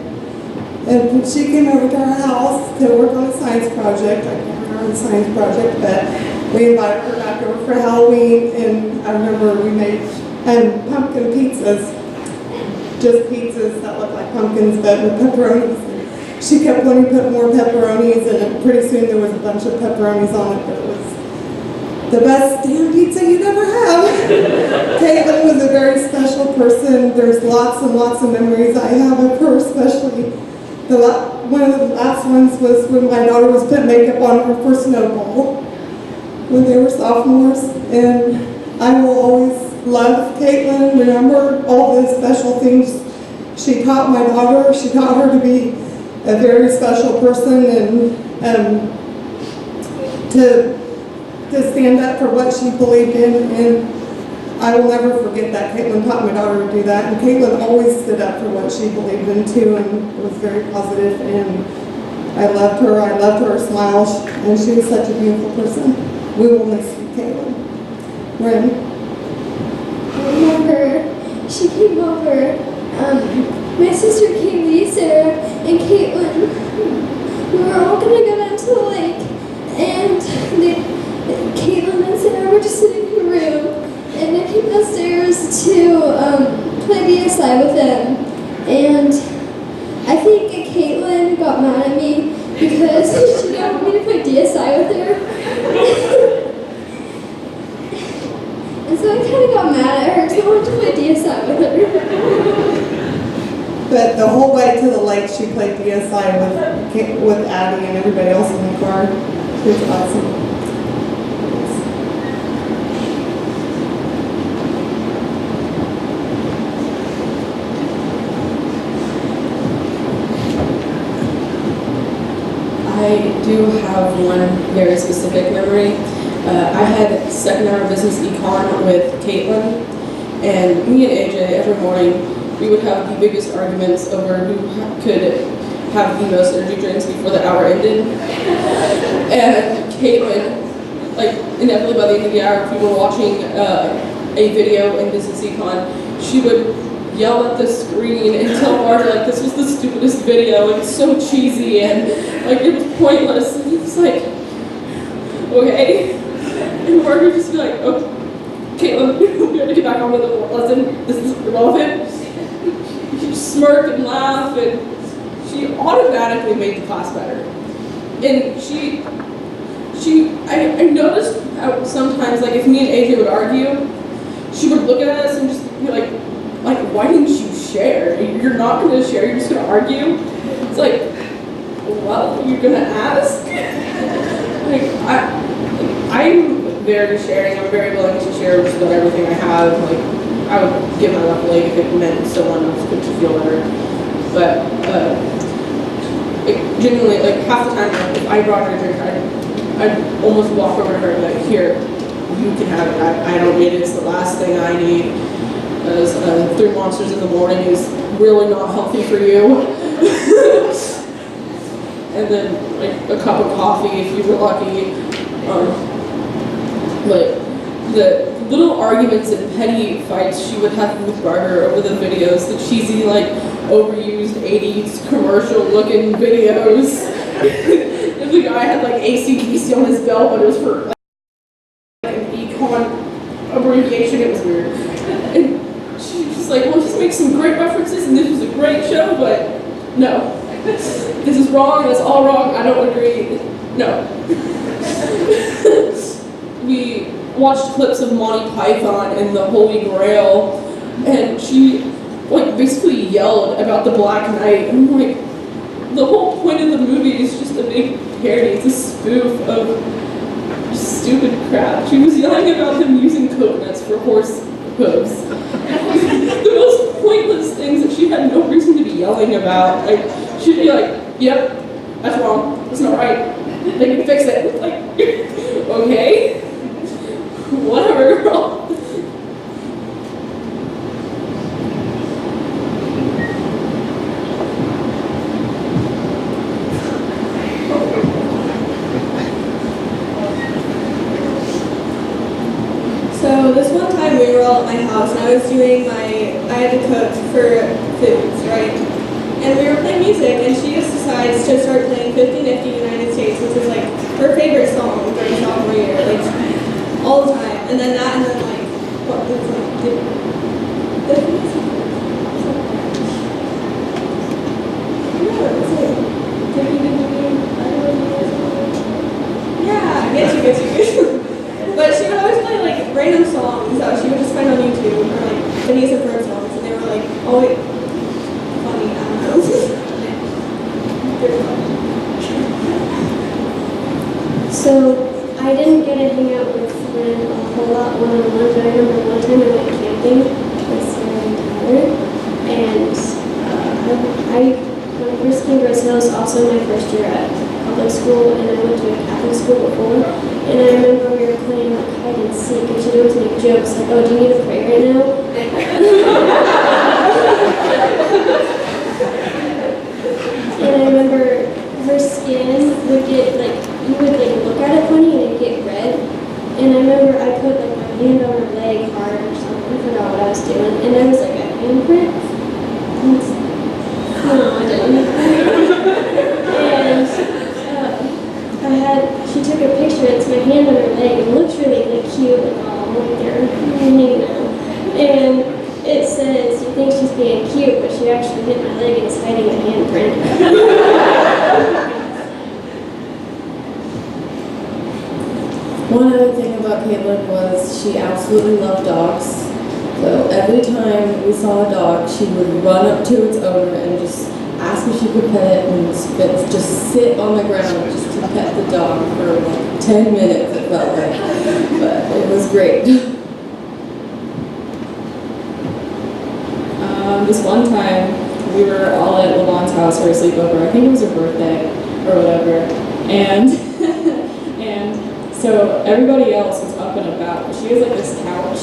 [SPEAKER 6] and she came over to our house to work on a science project. I can't remember the science project, but we invited her back over for Halloween, and I remember we made pumpkin pizzas. Just pizzas that look like pumpkins, but with pepperonis. She kept wanting to put more pepperonis, and pretty soon there was a bunch of pepperonis on it, but it was the best damn pizza you'd ever have. Caitlin was a very special person. There's lots and lots of memories I have of her, especially one of the last ones was when my daughter was putting makeup on her for snowball when they were sophomores, and I will always love Caitlin, remember all the special things she taught my daughter. She taught her to be a very special person, and to stand up for what she believed in, and I will never forget that. Caitlin taught my daughter to do that, and Caitlin always stood up for what she believed in too, and was very positive, and I loved her. I loved her smile, and she was such a beautiful person. We will miss you, Caitlin. Ren?
[SPEAKER 4] I remember she came over, my sister Kaylee, Sarah, and Caitlin. We were all gonna go down to the lake, and Caitlin and Sarah were just sitting in the room, and they came downstairs to play BSI with them. And I think Caitlin got mad at me because she didn't want me to play DSI with her. And so I kind of got mad at her because I wanted to play DSI with her.
[SPEAKER 6] But the whole way to the lake, she played DSI with Addie and everybody else in the car. It was awesome.
[SPEAKER 3] I do have one very specific memory. I had second hour business econ with Caitlin, and me and AJ every morning we would have the biggest arguments over who could have the most energy drinks before the hour ended. And Caitlin, like inevitably by the end of the hour, if we were watching a video in business econ, she would yell at the screen and tell Marty like this was the stupidest video, like so cheesy and like it was pointless. And he was like, okay. And Marty would just be like, oh, Caitlin, we have to get back on with the lesson. This is irrelevant. She'd smirk and laugh, and she automatically made the class better. And I noticed how sometimes, like if me and AJ would argue, she would look at us and just be like, why didn't you share? You're not going to share, you're just going to argue? It's like, well, you're going to ask? I'm very sharing, I'm very willing to share just about everything I have. Like, I would give my left leg if it meant someone else could feel better. But, genuinely, like half the time, like, if I brought her a drink, I'd almost walk over to her and be like, here, you can have it. I don't need it, it's the last thing I need. Because 3 Monsters in the morning is really not healthy for you. And then like a cup of coffee if you were lucky. Like the little arguments and petty fights she would have with Barter over the videos, the cheesy like overused 80s commercial looking videos. If the guy had like AC/DC on his belt, but it was for like an econ abbreviation, it was weird. And she was just like, well, just make some great references and this was a great show, but no. This is wrong, that's all wrong, I don't agree. No. We watched clips of Monty Python and the Holy Grail, and she like
[SPEAKER 12] basically yelled about the Black Knight. And I'm like, the whole point of the movie is just a big parody. It's a spoof of just stupid crap. She was yelling about them using coconuts for horse hooves. The most pointless things that she had no reason to be yelling about. Like, she'd be like, yep, that's wrong. That's not right. They can fix it. Like, okay. Whatever, girl.
[SPEAKER 2] So this one time we were all at my house and I was doing I had to cook for foods, right? And we were playing music and she just decides to start playing 50 Nifty United States, which was like her favorite song during sophomore year, like all the time. And then that and then like, what was yeah, get you. But she would always play like random songs that she would just find on YouTube, or like Phineas and Ferb songs, and they were like always funny. I don't know. They're fun.
[SPEAKER 4] So I didn't get to hang out with Lynn a whole lot one-on-one, but I remember one time I went camping with Sarah and Tyler, and when I first came to Rose Hills, also my first year at public school, and I went to a Catholic school before, and I remember we were playing like hide and seek, and she would always make jokes like, oh, do you need to pray right now? And I remember her skin would get like, you would like look at it funny and it'd get red. And I remember I put like my hand on her leg hard or something, I forgot what I was doing, and there was like a handprint. No, I didn't. And she took a picture, it's my hand on her leg, and it looks really like cute, like, oh, look there, hanging now. And it says, you think she's being cute, but she actually hit my leg and is hiding a handprint.
[SPEAKER 5] One other thing about Caitlyn was she absolutely loved dogs. So every time we saw a dog, she would run up to its owner and just ask if she could pet it and just sit on the ground just to pet the dog for like 10 minutes, it felt like. But it was great.
[SPEAKER 12] This one time, we were all at Lavon's house for a sleepover. I think it was her birthday or whatever. And and so everybody else was up and about. She has like this couch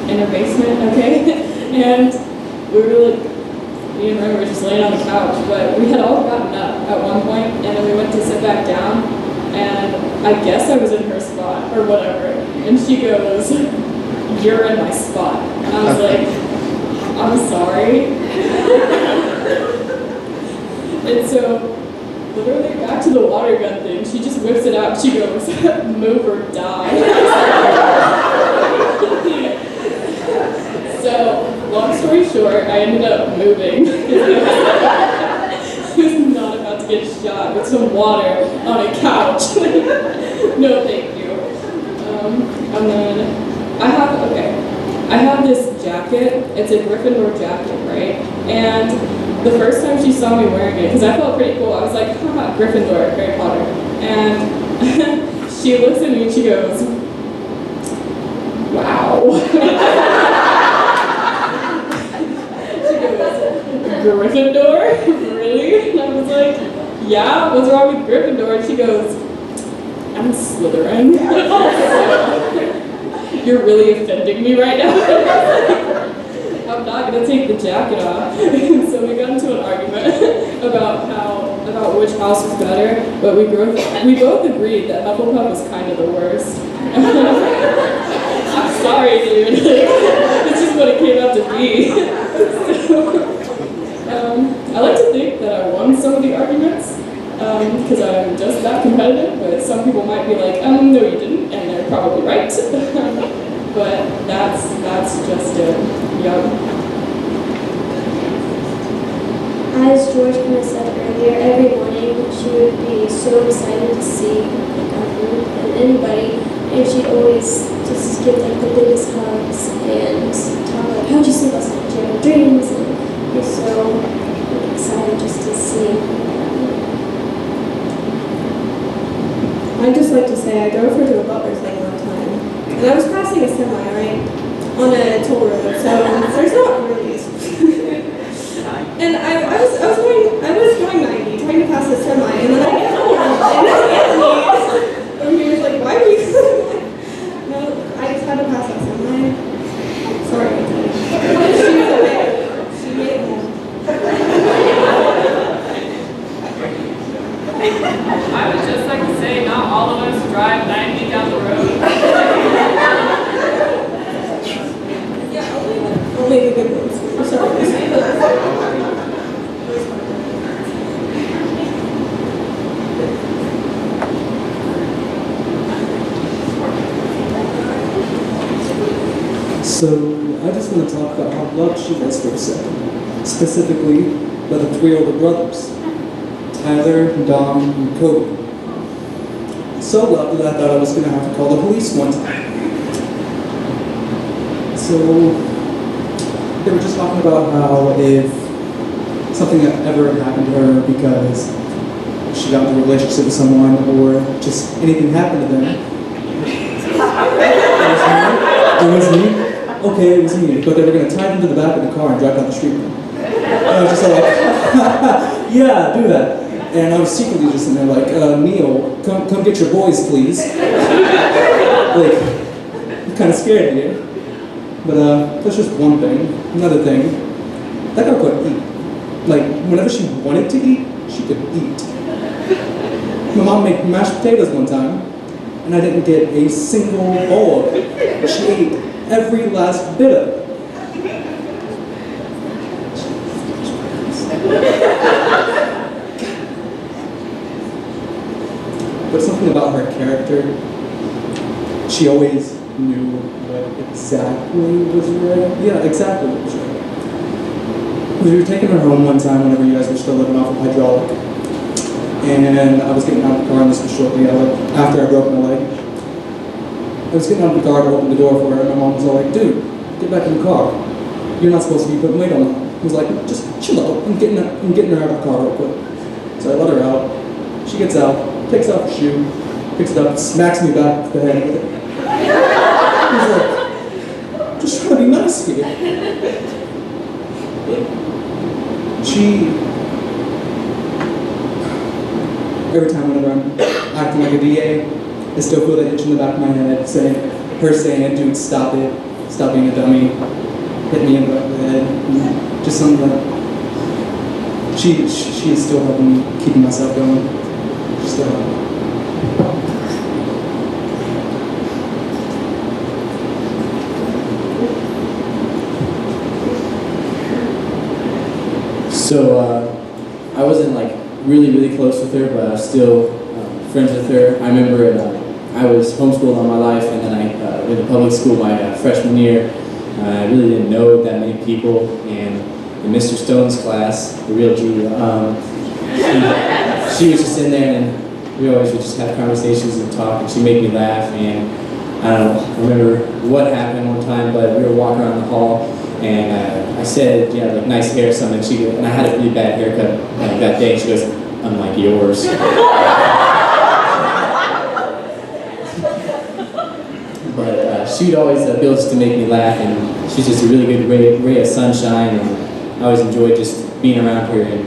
[SPEAKER 12] in her basement, okay? And we were like, me and Ren were just laying on the couch, but we had all gotten up at one point, and then we went to sit back down, and I guess I was in her spot or whatever. And she goes, "You're in my spot." And I was like, I'm sorry. And so, literally back to the water gun thing, she just whips it out, she goes, "Move or die." So, long story short, I ended up moving. I was not about to get shot with some water on a couch. No thank you. And then, I have this jacket. It's a Gryffindor jacket, right? And the first time she saw me wearing it, because I felt pretty cool, I was like, haha, Gryffindor, Harry Potter. And she looks at me and she goes, wow. She goes, Gryffindor? Really? And I was like, yeah, what's wrong with Gryffindor? And she goes, I'm Slytherin. You're really offending me right now. I'm not gonna take the jacket off. So we got into an argument about which house was better, but we both agreed that Hufflepuff was kind of the worst. I'm sorry, dude. It's just what it came out to be. So, I like to think that I won some of the arguments, because I'm just that competitive, but some people might be like, no you didn't, and they're probably right. But that's just it. Yep.
[SPEAKER 4] As George kind of said earlier, every morning she would be so excited to see like our group and anybody, and she'd always just give like the biggest hugs and talk like, how'd you sleep last night? Did you have any dreams? And
[SPEAKER 3] Yes.
[SPEAKER 4] So I'm excited just to see.
[SPEAKER 3] I'd just like to say I drove her to a Butler thing one time, and I was passing a semi, right, on a toll road, so there's not really. And I was going 90, trying to pass a semi, and then I get home, and Anthony over here was like, why were you? No, I just had to pass that semi. Sorry, Anthony. She was okay. She made it home.
[SPEAKER 13] I would just like to say not all of us drive 90 down the road.
[SPEAKER 3] Yeah, only the good ones. Sorry.
[SPEAKER 14] So I just want to talk about how loved she was for a second. Specifically, by the three older brothers, Tyler, Dom, and Kobe. So loved that I thought I was going to have to call the police one time. So they were just talking about how if something had ever happened to her because she got into a relationship with someone or just anything happened to them. It was me. Okay, it was me. But they were going to tie them to the back of the car and drive down the street. And I was just like, yeah, do that. And I was secretly just in there like, Neil, come get your boys, please. Like, I'm kind of scared here. But that's just one thing. Another thing, that girl could eat. Like, whenever she wanted to eat, she could eat. My mom made mashed potatoes one time, and I didn't get a single bowl of it. She ate every last bit of it. But something about her character, she always knew what exactly was right. Yeah, exactly what was right. We were taking her home one time whenever you guys were still living off of hydraulic. And I was getting out of the car, and this was shortly after I broke my leg. I was getting out of the car to open the door for her, and my mom was all like, dude, get back in the car. You're not supposed to be putting weight on her. I was like, just chill out. I'm getting her out of the car real quick. So I let her out. She gets out, takes off her shoe, picks it up, smacks me back to the head with it. I was like, just trying to be nice here. Every time whenever I'm acting like a DA, I still feel that itch in the back of my head saying, dude, stop it, stop being a dummy, hit me in the back of the head, just something like, she is still helping me, keeping myself going, she's still helping me.
[SPEAKER 11] So I wasn't like really close with her, but I was still friends with her. I remember I was homeschooled all my life, and then I went to public school my freshman year. I really didn't know that many people, and in Mr. Stone's class, the real Julia, she was just in there, and we always would just have conversations and talk, and she made me laugh. And I don't know, I remember what happened one time, but we were walking around the hall, and I said, yeah, like nice hair or something. And I had a really bad haircut that day. She goes, unlike yours. But she'd always be able to make me laugh, and she's just a really good ray of sunshine, and I always enjoyed just being around her. And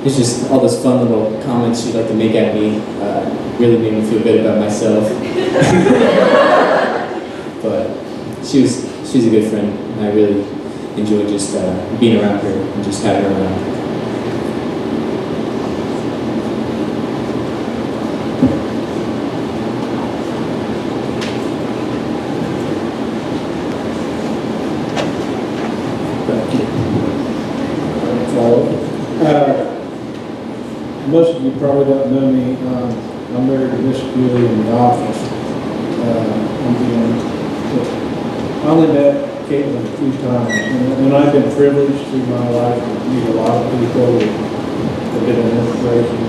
[SPEAKER 11] it's just all those fun little comments she'd like to make at me really made me feel good about myself. But she's a good friend, and I really enjoyed just being around her and just having her around.
[SPEAKER 15] Most of you probably don't know me. I'm married to Miss Julie in the office. I only met Caitlyn a few times, and I've been privileged through my life to meet a lot of people that have been an inspiration.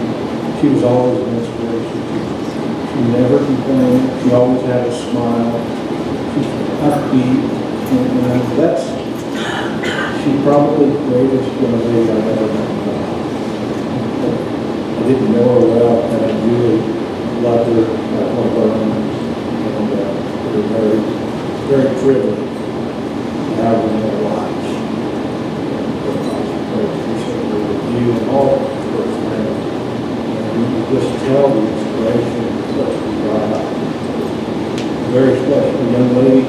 [SPEAKER 15] She was always an inspiration. She never complained. She always had a smile. She's upbeat, and she's probably the greatest young lady I've ever met. I didn't know her well, and I really loved her like one of our own. And we're very, very privileged to have her in our lives. You and all of her friends. And you can just tell the inspiration that she brought out. Very special young lady.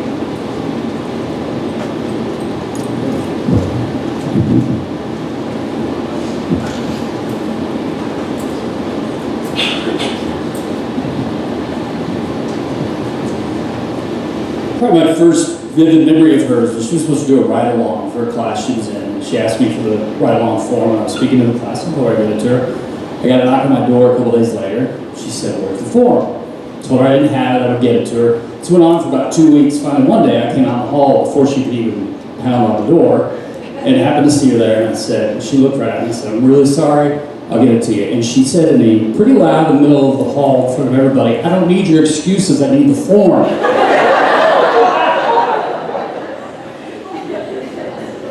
[SPEAKER 16] Probably my first vivid memory of hers was she was supposed to do a ride-along for a class she was in. She asked me for the ride-along form, and I was speaking to the class before I gave it to her. I got a knock on my door a couple days later. She said, "Where's the form?" I told her I didn't have it, I would get it to her. This went on for about 2 weeks. Finally, one day I came out in the hall before she could even pound on the door, and happened to see her there, and I said, she looked right at me and said, "I'm really sorry, I'll get it to you." And she said to me, pretty loud in the middle of the hall in front of everybody, "I don't need your excuses, I need the form."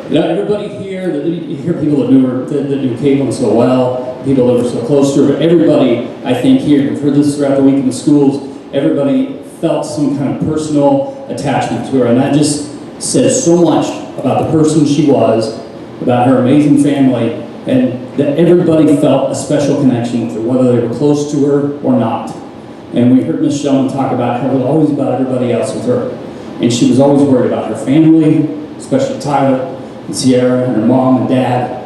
[SPEAKER 16] You know, everybody here, you hear people that knew her, that knew Caitlyn so well, people that were so close to her, but everybody, I think here, we've heard this throughout the week in the schools, everybody felt some kind of personal attachment to her, and that just says so much about the person she was, about her amazing family, and that everybody felt a special connection with her, whether they were close to her or not. And we heard Miss Sheldon talk about how it was always about everybody else with her. And she was always worried about her family, especially Tyler and Sierra and her mom and dad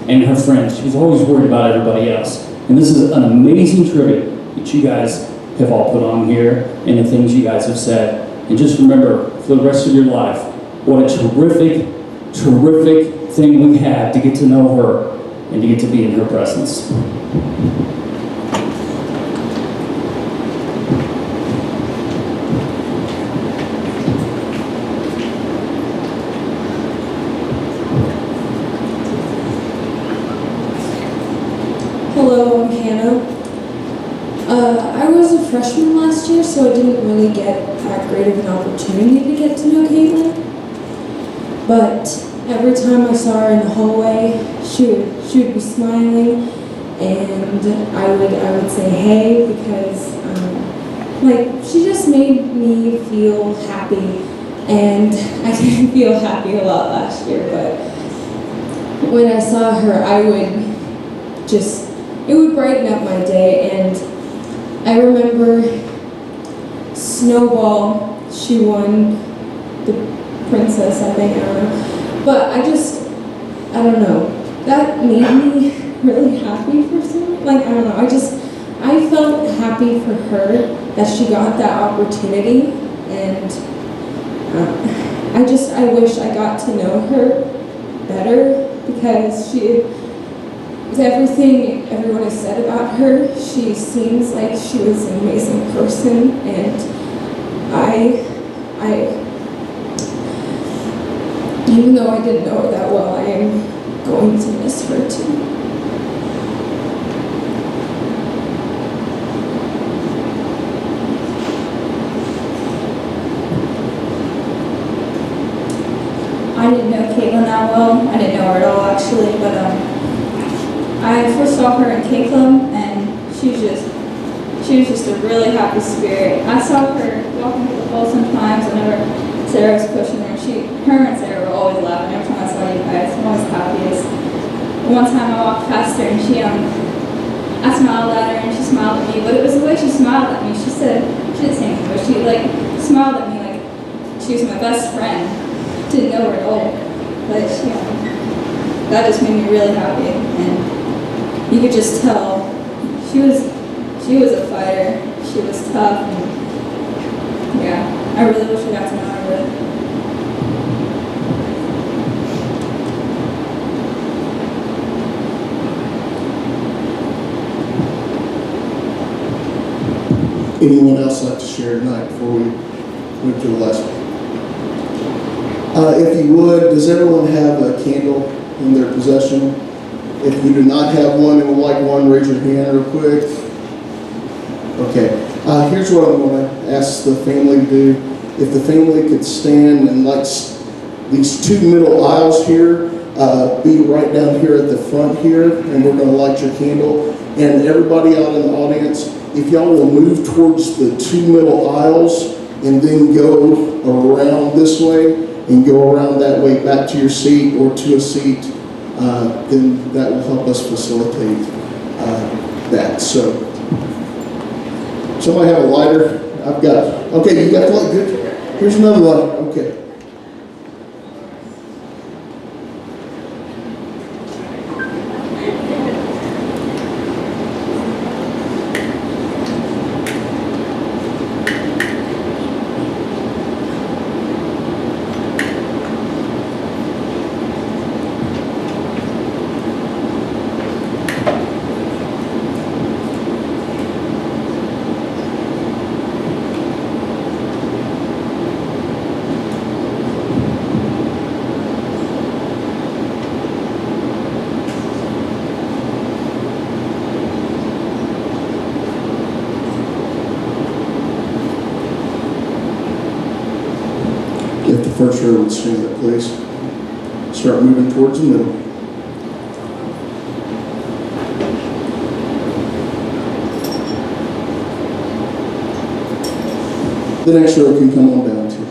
[SPEAKER 16] and her friends. She was always worried about everybody else. And this is an amazing tribute that you guys have all put on here and the things you guys have said. And just remember, for the rest of your life, what a terrific, terrific thing we had to get to know her and to get to be in her presence.
[SPEAKER 3] Hello, I'm Hannah. I was a freshman last year, so I didn't really get that great of an opportunity to get to know Caitlyn. But every time I saw her in the hallway, she would be smiling, and I would say hey, because she just made me feel happy, and I didn't feel happy a lot last year, but when I saw her, it would brighten up my day. And I remember Snowball, she won the princess, I think, I don't know. But I don't know, that made me really happy for some, I don't know, I felt happy for her that she got that opportunity, and I wish I got to know her better, because with everything everyone has said about her, she seems like she was an amazing person, and even though I didn't know her that well, I am going to miss her too.
[SPEAKER 2] I didn't know Caitlyn that well. I didn't know her at all, actually, but I first saw her in Caitlyn, and she was just a really happy spirit. I saw her walking through the hall sometimes whenever Sarah was pushing her. Her and Sarah were always laughing every time I saw you guys. I'm always happiest. One time I walked past her, and I smiled at her, and she smiled at me, but it was the way she smiled at me. She didn't say anything, but she smiled at me like she was my best friend. Didn't know her at all, but that just made me really happy, and you could just tell she was a fighter. She was tough, and yeah, I really wish I got to know her.
[SPEAKER 1] Anyone else like to share tonight before we move to the lesson? If you would, does everyone have a candle in their possession? If you do not have one and would like one, raise your hand real quick. Okay. Here's what I'm going to ask the family to do. If the family could stand in these two middle aisles here, be right down here at the front here, and we're going to light your candle. And everybody out in the audience, if y'all will move towards the two middle aisles and then go around this way and go around that way back to your seat or to a seat, then that will help us facilitate that. So, somebody have a lighter? I've got, okay, you got the light, good. Here's another light, okay. If the first row would stand up, please. Start moving towards the middle. The next row can come on down too.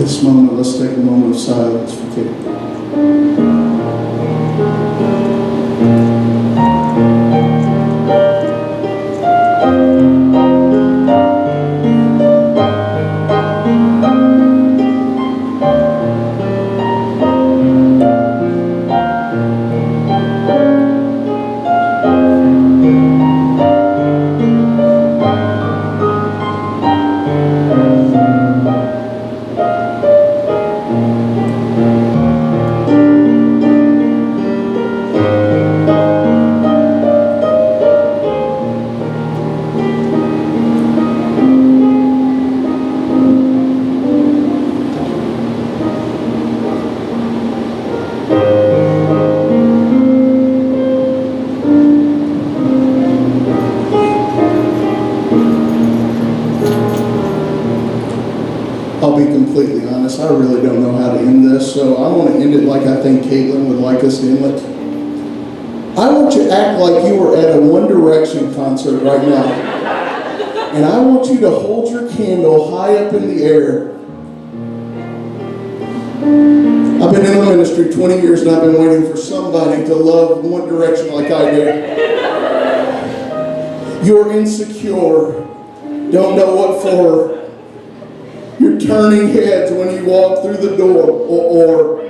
[SPEAKER 1] this moment, let's take a moment of silence for Caitlyn. I'll be completely honest, I really don't know how to end this, so I want to end it like I think Caitlyn would like us to end it. I want you to act like you were at a One Direction concert right now. And I want you to hold your candle high up in the air. I've been in the ministry 20 years and I've been waiting for somebody to love One Direction like I do. You're insecure, don't know what for. You're turning heads when you walk through the door, or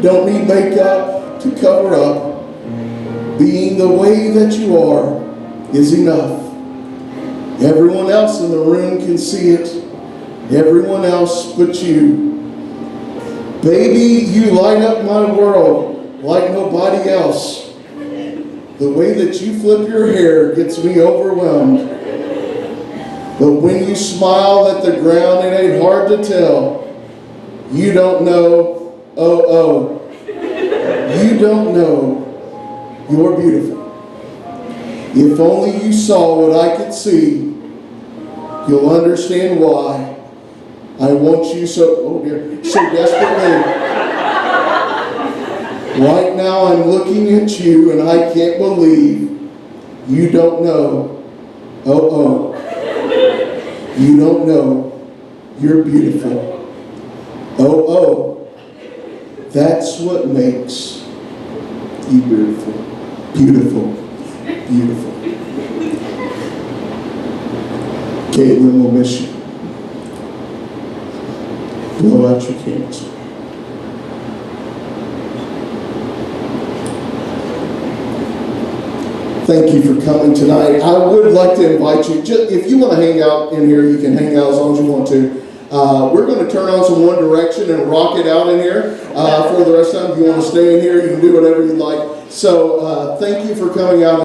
[SPEAKER 1] don't need makeup to cover up. Being the way that you are is enough. Everyone else in the room can see it. Everyone else but you. Baby, you light up my world like nobody else. The way that you flip your hair gets me overwhelmed. But when you smile at the ground, it ain't hard to tell. You don't know, oh. You don't know you're beautiful. If only you saw what I could see, you'll understand why I want you so desperately. Right now I'm looking at you and I can't believe you don't know, oh. You don't know you're beautiful. Oh. That's what makes you beautiful. Beautiful. Caitlyn will miss you. Blow out your candles. Thank you for coming tonight. I would like to invite you, if you want to hang out in here, you can hang out as long as you want to. We're going to turn on some One Direction and rock it out in here for the rest of the time. If you want to stay in here, you can do whatever you'd like. So thank you for coming out.